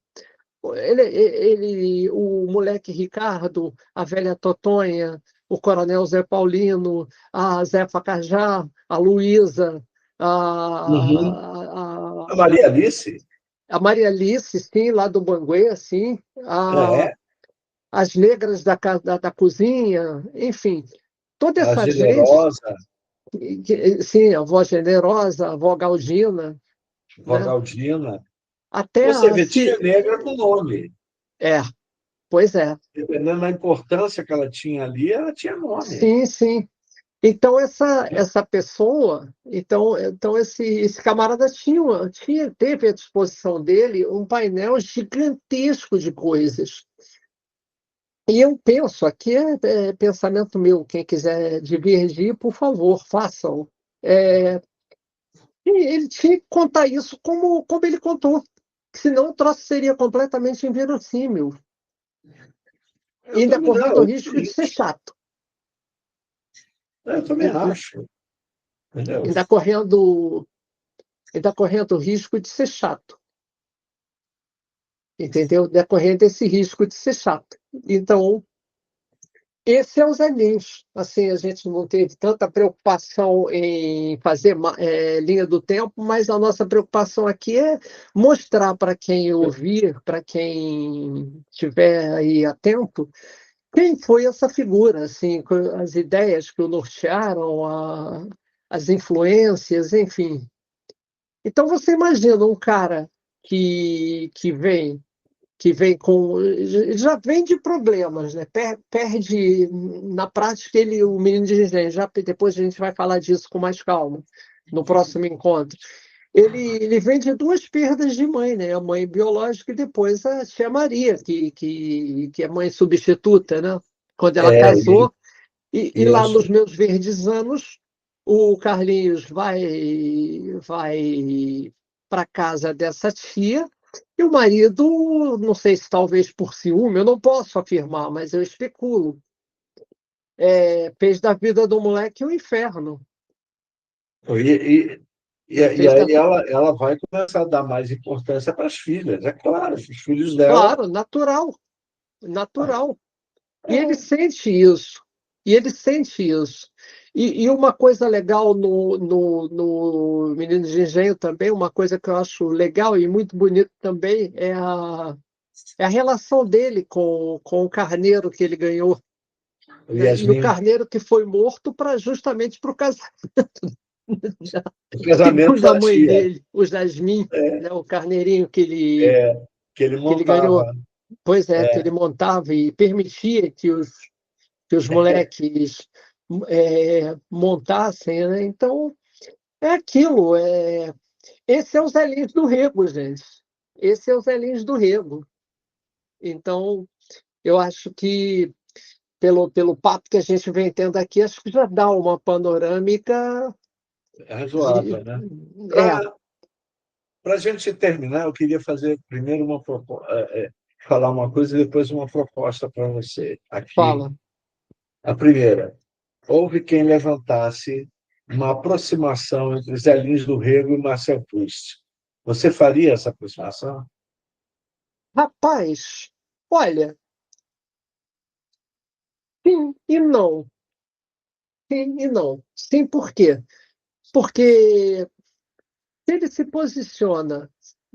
moleque Ricardo, a velha Totonha, o coronel Zé Paulino, a Zé Facajá, a Luísa, uhum. A a, Maria Alice, a Maria Alice, sim, lá do Banguê, assim, é, as negras da cozinha, enfim, toda a essa gente, Generosa, sim, a avó Generosa, a avó Galdina, né? Vogaldina. Até Você vê, tinha negra com nome. é, pois é, Dependendo da importância que ela tinha ali, ela tinha nome. sim, sim. Então, essa pessoa, então esse camarada teve à disposição dele um painel gigantesco de coisas. E eu penso, aqui é pensamento meu, quem quiser divergir, por favor, façam. É, e ele tinha que contar isso como ele contou, senão o troço seria completamente inverossímil, e Eu ainda também, correndo o não, risco de ser chato, eu também acho. Entendeu? ainda correndo, ainda correndo o risco de ser chato. Entendeu? Decorrendo desse risco de ser chato. Então, esse é o Zé Lins. Assim, a gente não teve tanta preocupação em fazer linha do tempo, mas a nossa preocupação aqui é mostrar para quem ouvir, para quem estiver aí atento, quem foi essa figura, assim, as ideias que o nortearam, as influências, enfim. Então, você imagina um cara que vem com. Já vem de problemas, né? Perde na prática o menino de engenho. Depois a gente vai falar disso com mais calma no próximo encontro. Ele vem de duas perdas de mãe, né? A mãe biológica e depois a tia Maria, que é mãe substituta, né? Quando ela É, casou. E lá isso. nos meus verdes anos, o Carlinhos vai para casa dessa tia, E o marido, não sei se talvez por ciúme, eu não posso afirmar, mas eu especulo, fez da vida do moleque um inferno. E, e Fez da... aí ela vai começar a dar mais importância para as filhas, é claro, os filhos dela. Claro, natural, natural. E ele É, sente isso. E ele sente isso. E uma coisa legal no Menino de Engenho também, uma coisa que eu acho legal e muito bonito também, é a relação dele com o carneiro que ele ganhou, o né? E o Yasmin, carneiro que foi morto justamente para o casamento, o casamento segundo a da mãe tia, dele, o Jasmin, é, né? O carneirinho que ele, é, que ele que ele ganhou. montava. Pois é, que É, ele montava e permitia que os moleques montassem, né? Então, é aquilo. Esse é o Zé Lins do Rego, gente. Esse é o Zé Lins do Rego. Então, eu acho que, pelo papo que a gente vem tendo aqui, acho que já dá uma panorâmica é de. razoável, né? É, Para a gente terminar, eu queria fazer primeiro falar uma coisa e depois uma proposta para você aqui. fala. A primeira, houve quem levantasse uma aproximação entre Zé Lins do Rego e Marcel Proust. Você faria essa aproximação? Rapaz, olha, sim e não. Sim e não. Sim, por quê? Porque se ele se posiciona,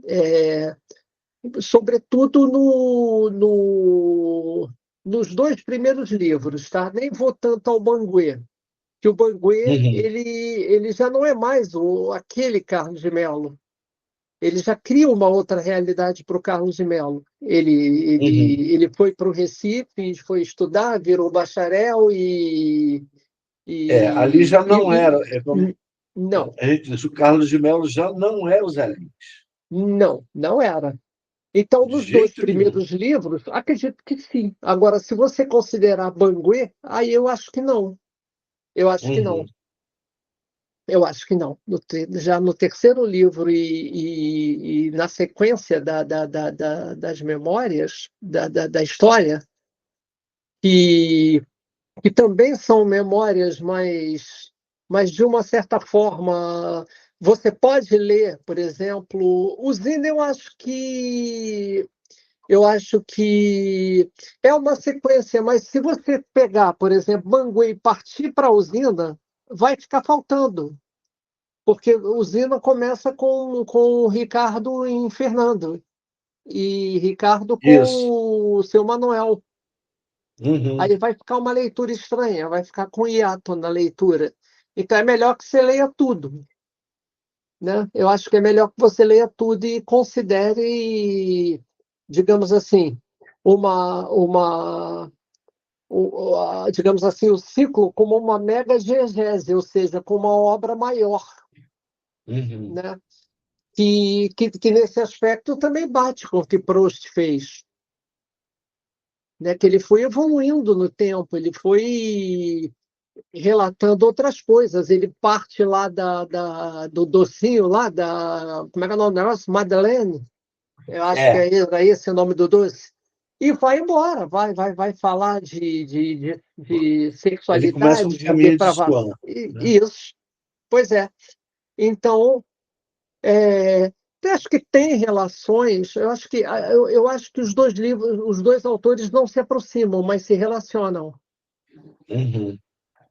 é, sobretudo nos dois primeiros livros, tá? Nem vou tanto ao Banguê, que o Banguê Uhum, ele já não é mais aquele Carlos de Mello. Ele já cria uma outra realidade para o Carlos de Mello. Ele, uhum. ele, ele foi para o Recife, foi estudar, virou bacharel Ali e, já não era, e, como e não, a gente diz, o Carlos de Mello já não é o Zé Lins, não era. Então, de nos dois jeito nenhum. primeiros livros, acredito que sim. Agora, se você considerar Banguê, aí eu acho que não. Eu acho que não. Uhum, Eu acho que não. Já no terceiro livro e na sequência das memórias, da história, que, que também são memórias, mas de uma certa forma, você pode ler, por exemplo, o Zina, eu acho que é uma sequência, mas se você pegar, por exemplo, Banguê e partir para a usina, vai ficar faltando, porque a usina começa com o Ricardo em Fernando e Ricardo isso. com o seu Manuel. Uhum, Aí vai ficar uma leitura estranha, vai ficar com hiato na leitura. Então é melhor que você leia tudo, né? Eu acho que é melhor que você leia tudo e considere, digamos assim, uma digamos assim, o ciclo como uma mega diegese, ou seja, como uma obra maior, uhum. né? Que nesse aspecto também bate com o que Proust fez, né? Que ele foi evoluindo no tempo, ele foi relatando outras coisas, ele parte lá do docinho, lá como é que é o nome do negócio? Madeleine, eu acho que É, era esse o nome do doce. E vai embora, vai falar de ele começa um sexualidade, de caminho de depravação. Swan, né? Isso, pois é. Então, eu acho que tem relações, eu acho que os dois livros, os dois autores não se aproximam, mas se relacionam, Uhum,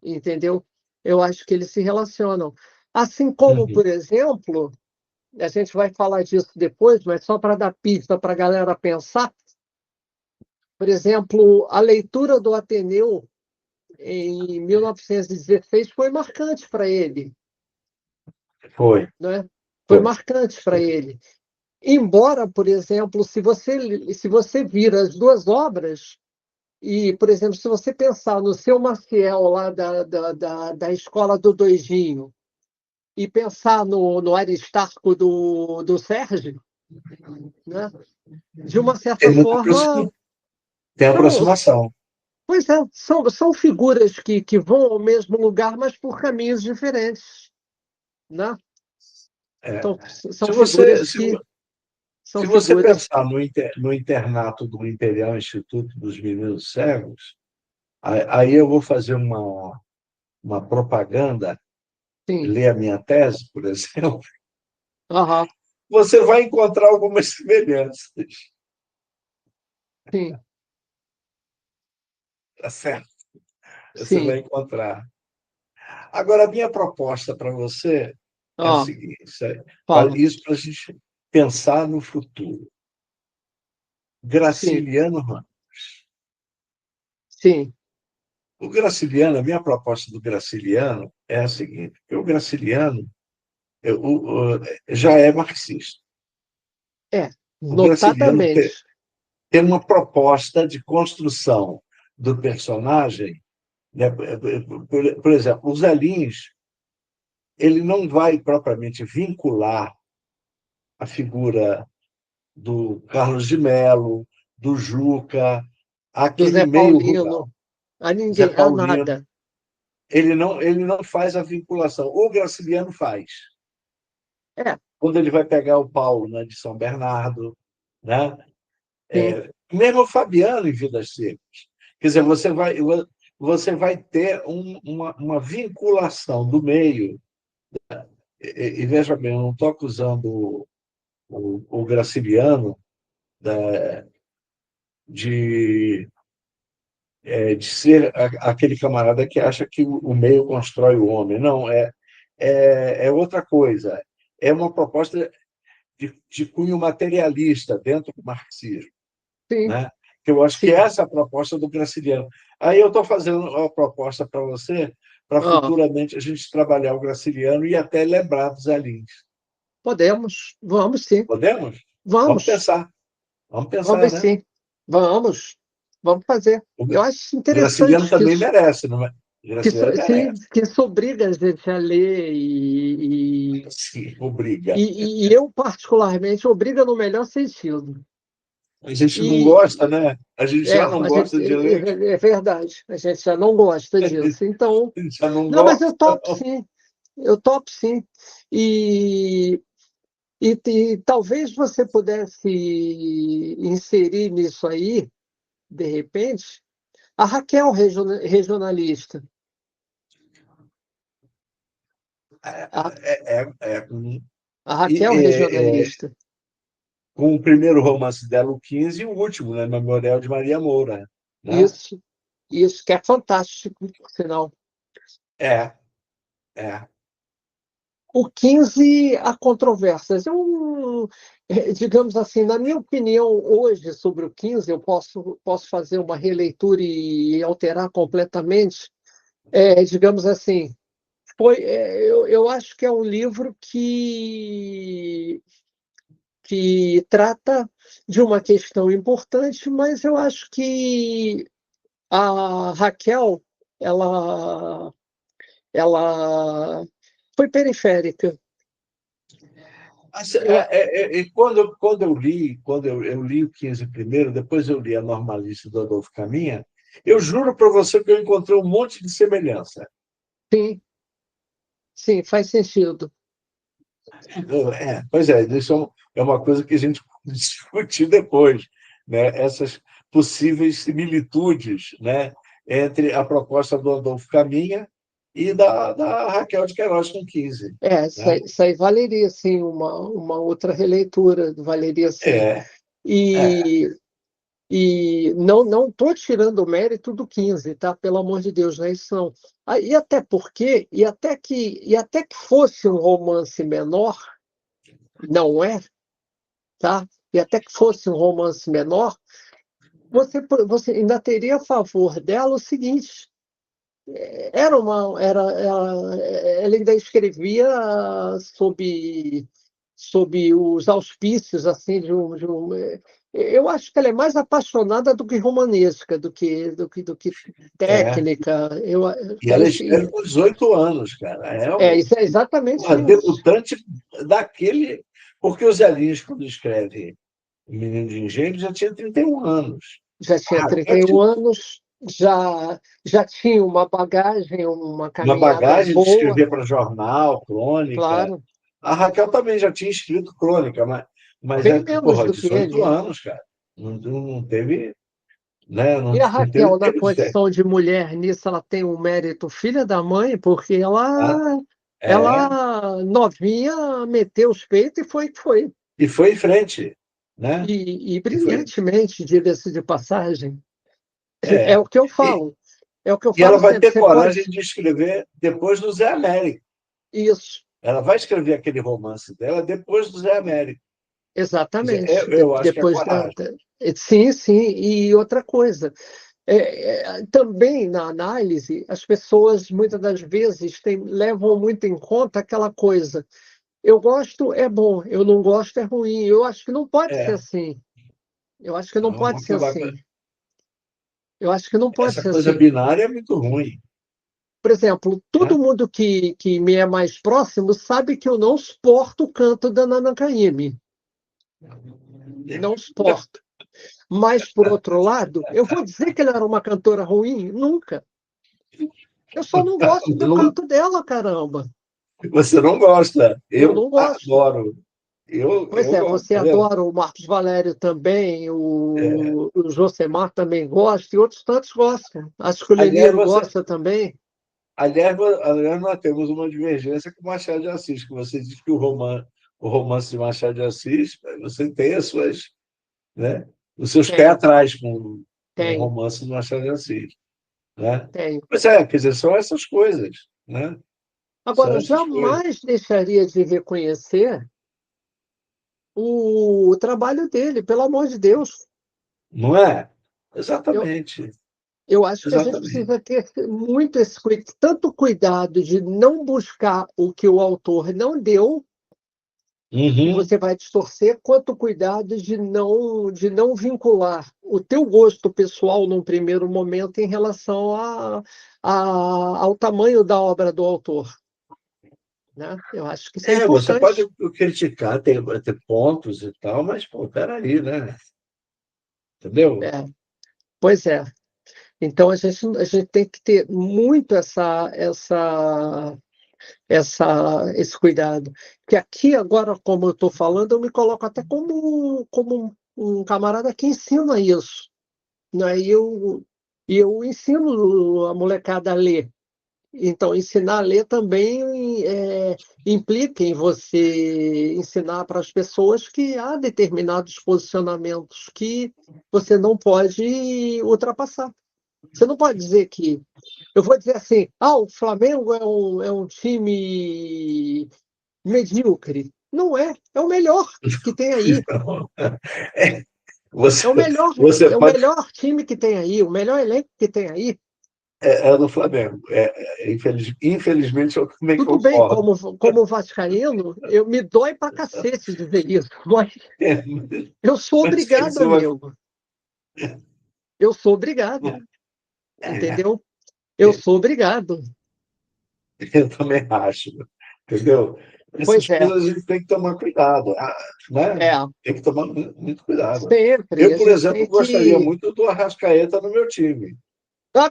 entendeu? Eu acho que eles se relacionam. Assim como, uhum. por exemplo, a gente vai falar disso depois, mas só para dar pista para a galera pensar, por exemplo, a leitura do Ateneu em 1916 foi marcante para ele, Foi, né? Foi foi. marcante para ele. Embora, por exemplo, se você vir as duas obras, e, por exemplo, se você pensar no seu Maciel lá da escola do Doidinho, e pensar no Aristarco do Sérgio, né? De uma Tem certa muita forma, tem são, aproximação. pois é, são figuras que vão ao mesmo lugar, mas por caminhos diferentes, né? É. São, Se são você, figuras se, que. São Se você figuras. pensar no internato do Imperial Instituto dos Meninos Cegos, aí eu vou fazer uma propaganda, Sim. ler a minha tese, por exemplo, Aham. você vai encontrar algumas semelhanças, Sim. tá certo? Você vai Sim. encontrar. Agora, a minha proposta para você é a Ah, seguinte: fala. isso para a gente pensar no futuro. Sim. Graciliano Ramos. Sim. O Graciliano, a minha proposta do Graciliano é a seguinte: o Graciliano já é marxista. É, O Graciliano notadamente. tem uma proposta de construção do personagem, né? Por exemplo, o Zé Lins, ele não vai propriamente vincular a figura do Carlos de Mello, do Juca, aquele José meio rural. Paulino. A Zé ninguém, a Paulino, nada. ele não faz a vinculação. O Graciliano faz. É, Quando ele vai pegar o Paulo, né, de São Bernardo, né? sim. Mesmo o Fabiano em Vidas Secas. Quer dizer, você vai ter uma vinculação do meio. E veja bem, eu não estou acusando o Graciliano, né, de, de ser aquele camarada que acha que o meio constrói o homem. Não, é outra coisa. É uma proposta de cunho materialista dentro do marxismo, Sim. né? Que eu acho que Sim. essa é a proposta do Graciliano. Aí eu estou fazendo uma proposta para você, para Ah, futuramente a gente trabalhar o Graciliano e até lembrar dos Alins. podemos. Vamos sim. Podemos? Vamos Vamos. pensar. Vamos pensar, Vamos né? sim. Vamos. Vamos fazer. O Eu acho Graciliano interessante que também isso, merece, não é? O Graciliano sim, merece. que isso obriga a gente a ler Sim, obriga. e eu, particularmente, obriga no melhor sentido. A gente não gosta, E né? A gente já não a gente, gosta de ler, é verdade, a gente já não gosta disso. Então, a gente já não não, mas gosta. eu topo sim. E, e talvez você pudesse inserir nisso aí, de repente, a Raquel regionalista. A, É, a e, Raquel regionalista. com o primeiro romance dela, o 15, e o último, né? Memorial de Maria Moura. Né? Isso, isso que é fantástico, por sinal. É, é. O 15, há controvérsias. Digamos assim, na minha opinião, hoje, sobre o 15, eu posso fazer uma releitura e alterar completamente. Digamos assim, eu acho que é um livro que trata de uma questão importante, mas eu acho que a Raquel, ela, ela foi periférica. Eu, E quando eu li o 15 primeiro, depois eu li a Normalista do Adolfo Caminha, eu juro para você que eu encontrei um monte de semelhança. sim, sim, faz sentido. Pois é, isso é uma coisa que a gente pode discutir depois, né? Essas possíveis similitudes, né? Entre a proposta do Adolfo Caminha e da Raquel de Queiroz com 15. Né? Isso aí valeria, sim, uma outra releitura, valeria, sim. É, é, E, e não estou tirando o mérito do 15, tá? Pelo amor de Deus, não é isso não. E até porque, e até que fosse um romance menor, não é, tá? E até que fosse um romance menor, você ainda teria a favor dela o seguinte: ela ainda escrevia sob os auspícios assim eu acho que ela é mais apaixonada do que romanesca, do que é. técnica. E Ela, ela escreve com 18 anos, cara. isso é exatamente Uma isso. debutante daquele. Porque o Zé Lins, quando escreve O Menino de Engenho, já tinha 31 anos. Já A tinha Raquel 31 tinha anos, já tinha uma bagagem, uma uma caminhada bagagem de boa, escrever para jornal, crônica. claro. A Raquel também já tinha escrito crônica, Mas bem é, menos porra, do que 18 ele. anos, cara. Não teve, né? Não, E a não teve Raquel, na tempo. condição de mulher nisso, ela tem um mérito filha da mãe, porque Tá? É, ela novinha, meteu os peitos e foi que foi. e foi em frente, né? E E foi. brilhantemente, diga-se de passagem. É É. o que eu E, falo. É o que eu e ela falo vai sempre. ter Você pode. coragem de escrever depois do Zé Américo. Isso, Ela vai escrever aquele romance dela depois do Zé Américo. Quer dizer, exatamente. eu acho que é Depois da. coragem. Sim, sim. E outra coisa. Também na análise, as pessoas muitas das vezes levam muito em conta aquela coisa. Eu gosto, é bom, eu não gosto, é ruim. Eu acho que não pode ser É, assim. Eu acho que não não, pode ser assim. Eu acho que não pode essa ser coisa assim. binária é muito ruim, Por exemplo, né? todo mundo que me é mais próximo sabe que eu não suporto o canto da Nana Caymmi. Não suporto. Mas, por outro lado, eu vou dizer que ela era uma cantora ruim? Nunca. Eu só não gosto do Não, canto dela, caramba. você não gosta. Eu Eu não gosto. adoro. Pois Eu é, gosto, você tá vendo? adora o Marcos Valério também, É, o Josemar também gosta, e outros tantos gostam. Acho que o aliás, Leniro gosta também. aliás, nós temos uma divergência com Machado de Assis, que você diz que o romance de Machado de Assis, você tem as suas, né, os seus pés Tenho, atrás com o tenho, romance de Machado de Assis, né? tenho. Mas é, quer dizer, são essas coisas, né? São Agora, essas coisas. jamais deixaria de reconhecer o trabalho dele, pelo amor de Deus. Não é? Eu, Exatamente, eu acho que a gente exatamente. precisa ter muito tanto cuidado de não buscar o que o autor não deu, que Uhum. você vai distorcer, quanto cuidado de não vincular o teu gosto pessoal num primeiro momento em relação ao tamanho da obra do autor, né? Eu acho que isso é É, você pode importante. criticar, ter pontos e tal, mas, pô, peraí, né? Entendeu? É, pois é. Então a gente tem que ter muito esse cuidado. Que aqui agora, como eu estou falando, eu me coloco até como um camarada que ensina isso, né? E eu ensino a molecada a ler. Então, ensinar a ler também implica em você ensinar para as pessoas que há determinados posicionamentos que você não pode ultrapassar. Você não pode dizer que. Eu vou dizer assim: o Flamengo é um time medíocre. Não é, é o melhor que tem aí. Então, é, você, É o melhor, você é o pode. melhor time que tem aí, o melhor elenco que tem aí. É do Flamengo. Infelizmente, eu também Tudo bem, concordo. como vascaíno, me dói pra cacete dizer isso, mas É, eu sou mas tem que obrigado, ser uma. amigo. Eu sou obrigado, É, entendeu? Eu sou obrigado. eu também acho. Entendeu? Essas Pois é, coisas a gente tem que tomar cuidado, né? é, Tem que tomar muito cuidado. sempre. Eu, A por gente exemplo, tem gostaria que. muito do Arrascaeta no meu time.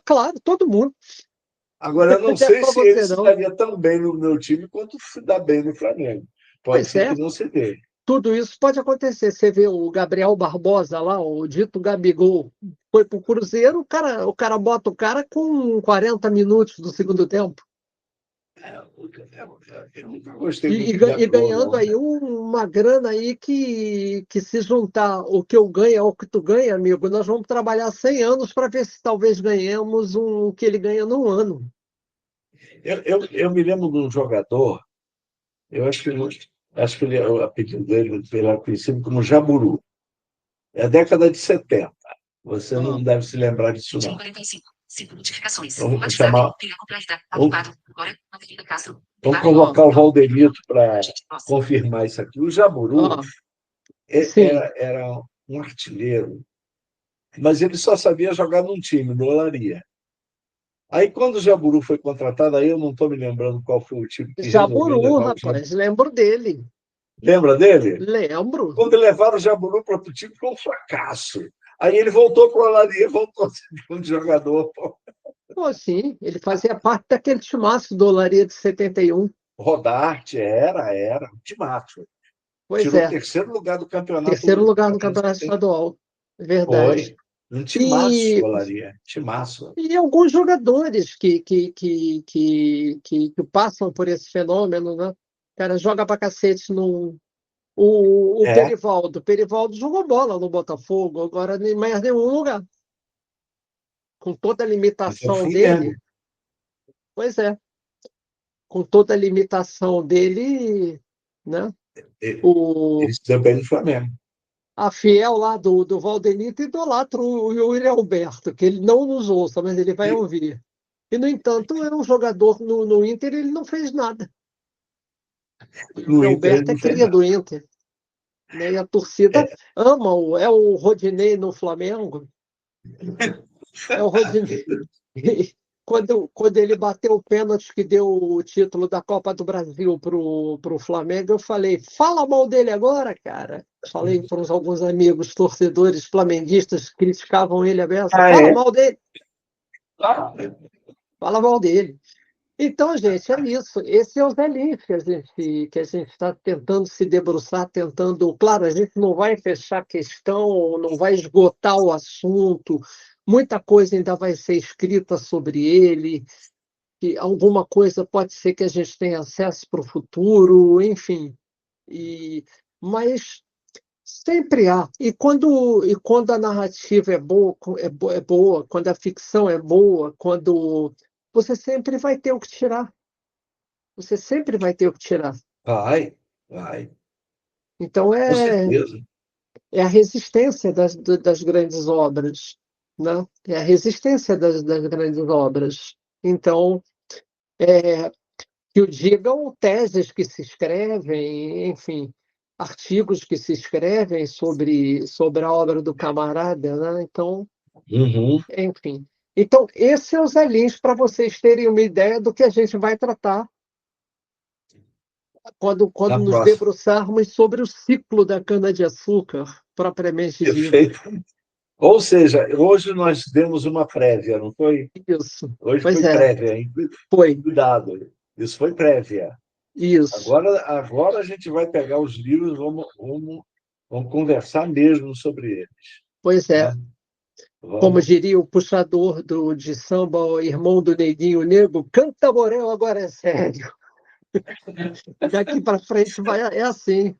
Claro, todo mundo. Agora, eu não Não é sei só se ele você, se não. daria tão bem no meu time quanto se dá bem no Flamengo. Pode Pois ser é, que não se dê. tudo isso pode acontecer. Você vê o Gabriel Barbosa lá, o dito Gabigol, foi pro Cruzeiro, o cara bota o cara com 40 minutos do segundo tempo. Eu nunca gostei E, muito e do ga- e Gabigol, ganhando não. aí uma grana aí que se juntar o que eu ganho ao que tu ganha, amigo, nós vamos trabalhar 100 anos para ver se talvez ganhemos o que ele ganha num ano. Eu me lembro de um jogador, eu acho que o apelido dele era conhecido como Jaburu. É a década de 70. Você não deve se lembrar disso, não. 45. 5 notificações. Vamos WhatsApp. chamar. Filha completa. Vamos, Ocupado. Agora. Avenida Castro. vamos Ó, convocar o Valderito para Nossa. confirmar isso aqui. O Jaburu ó, sim, era um artilheiro, mas ele só sabia jogar num time, no Olaria. Aí, quando o Jaburu foi contratado, aí eu não estou me lembrando qual foi o time que resolveu Jaburu, levar o Jaburu. rapaz, lembro dele. Lembra dele? Lembro. Quando levaram o Jaburu para outro time, foi um fracasso. Aí ele voltou para o Olaria, voltou a ser um jogador. Pô, sim, ele fazia parte daquele timaço do Olaria de 71. Rodarte, era um timaço. Pois tirou o é, terceiro lugar do terceiro campeonato lugar no paranaense. Campeonato Estadual. Verdade. Foi. Um timaço, E, Olaria. Timaço. e alguns jogadores que passam por esse fenômeno, né? O cara joga pra cacete no. O É, Perivaldo. O Perivaldo jogou bola no Botafogo, agora em mais nenhum lugar. Com toda a mas é o limitação fim dele, mesmo. pois é, com toda a limitação dele, né? Ele O, ele se deu bem no Flamengo. a fiel lá do Valdenito idolatra o Yuri Alberto, que ele não nos ouça, mas ele vai E ouvir. E, no entanto, era um jogador no Inter, ele não fez nada. O no Yuri Inter ele Alberto é não fez cria nada. do Inter, né? E a torcida É. ama-o. É o Rodinei no Flamengo, é o Rodinei. Quando ele bateu o pênalti que deu o título da Copa do Brasil pro Flamengo, eu falei, fala mal dele agora, cara. Falei para alguns amigos torcedores flamenguistas que criticavam ele a beça. Ah, Fala é? mal dele, Ah, fala mal dele. Então, gente, é isso. Esse é o Zé Lins que a gente está tentando se debruçar, tentando. Claro, a gente não vai fechar a questão, não vai esgotar o assunto, muita coisa ainda vai ser escrita sobre ele, que alguma coisa pode ser que a gente tenha acesso para o futuro, enfim. E, mas sempre há. E quando a narrativa é boa, é boa, quando a ficção é boa, quando você sempre vai ter o que tirar. Você sempre vai ter o que tirar. vai, vai, Então, com certeza. é a resistência das grandes obras, né? É a resistência das grandes obras. Então, é, que o digam teses que se escrevem, enfim, artigos que se escrevem sobre a obra do camarada, né? Então, Uhum. enfim. Então, esse é o Zé Lins, para vocês terem uma ideia do que a gente vai tratar quando Na nos próxima. debruçarmos sobre o ciclo da cana-de-açúcar, propriamente dito. Perfeito. Ou seja, hoje nós demos uma prévia, não foi? Isso. Hoje Pois foi é, prévia, hein? foi. Cuidado. Isso foi prévia. Isso. Agora a gente vai pegar os livros, vamos conversar mesmo sobre eles. Pois é. Né? Como Vamos. diria o puxador de samba, o irmão do Neguinho Negro, canta Borel, agora é sério. Daqui para frente é assim.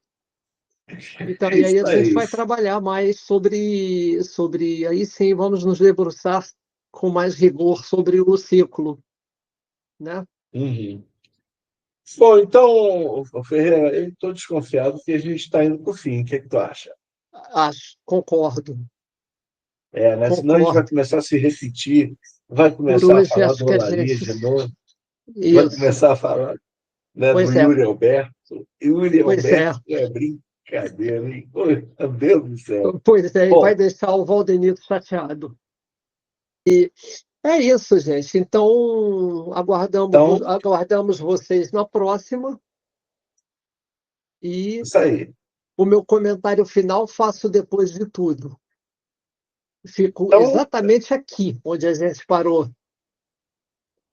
Então, É e aí isso a gente aí. vai trabalhar mais sobre, aí sim, vamos nos debruçar com mais rigor sobre o ciclo, né? Uhum. Bom, então, ô Ferreira, eu estou desconfiado que a gente está indo para o fim. O que é que tu acha? Acho, concordo, É, né? Senão a gente vai concordo. começar a se repetir, vai Por começar a hoje, falar acho do que a Olaria gente. de novo, vai Isso, começar a falar, né, do pois é, Yuri Alberto. Yuri pois é, Alberto é brincadeira, hein? Oi, meu Deus do céu. pois é, e vai Bom, deixar o Valdenito chateado. É isso, gente. Então, então, aguardamos vocês na próxima. E isso aí. o meu comentário final faço depois de tudo. Fico Então, exatamente aqui, onde a gente parou.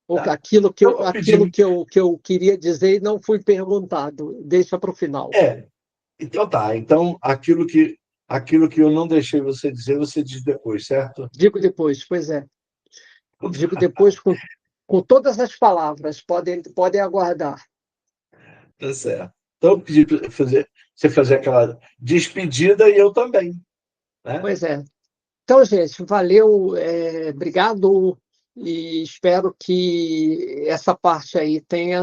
tá. Aquilo que Então, eu, eu vou aquilo pedir. que eu queria dizer e não fui perguntado. Deixa para o final. É, então tá. Então, aquilo que eu não deixei você dizer, você diz depois, certo? Digo depois, pois é. Digo depois com todas as palavras. Podem aguardar. Tá certo. Então, eu pedi para você fazer aquela despedida e eu também, né? Pois é. Então, gente, valeu, obrigado e espero que essa parte aí tenha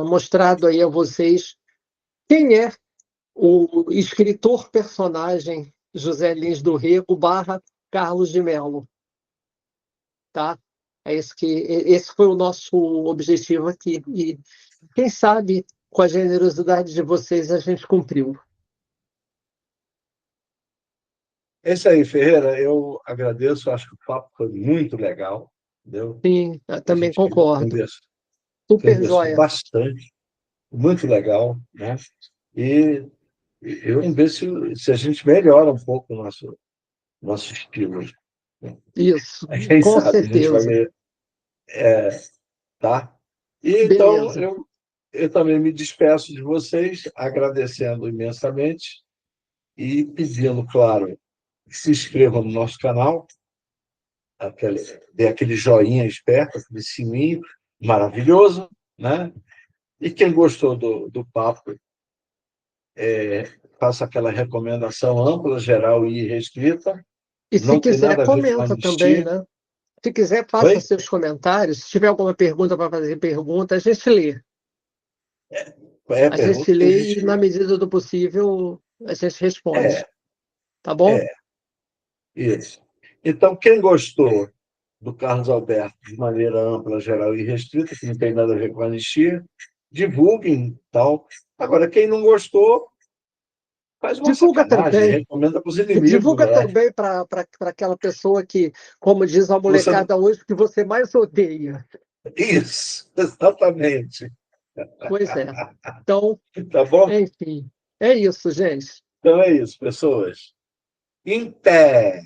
mostrado aí a vocês quem é o escritor personagem José Lins do Rego barra Carlos de Mello, tá? Esse foi o nosso objetivo aqui e quem sabe com a generosidade de vocês a gente cumpriu. É isso aí, Ferreira. Eu agradeço, acho que o papo foi muito legal, entendeu? Sim, eu A também gente concordo. Super conversou joia. bastante, muito legal, né? E eu vamos ver se a gente melhora um pouco o nosso estilo. Isso, Quem com sabe a gente vai certeza. ver, tá? E então Beleza. eu também me despeço de vocês, agradecendo imensamente e pedindo, claro, que se inscrevam no nosso canal, dê aquele joinha esperto, aquele sininho maravilhoso, né? E quem gostou do papo, faça aquela recomendação ampla, geral e restrita. E se Não tem quiser, nada a ver com comenta também, anistia. né? Se quiser, faça Oi? seus comentários. Se tiver alguma pergunta para fazer pergunta, a gente lê. É a A pergunta gente que a lê e, gente... na medida do possível, a gente responde. É, Tá bom? isso. Então, quem gostou do Carlos Alberto de maneira ampla, geral e restrita, que não tem nada a ver com anistia, divulguem tal. Agora, quem não gostou, faz uma Divulga sacanagem, também. recomenda para os inimigos. Divulga Né? também para aquela pessoa que, como diz a Você... molecada hoje, que você mais odeia. Isso, exatamente. Pois é. Então, Tá bom? enfim, é isso, gente. Então é isso, pessoas. Em pé.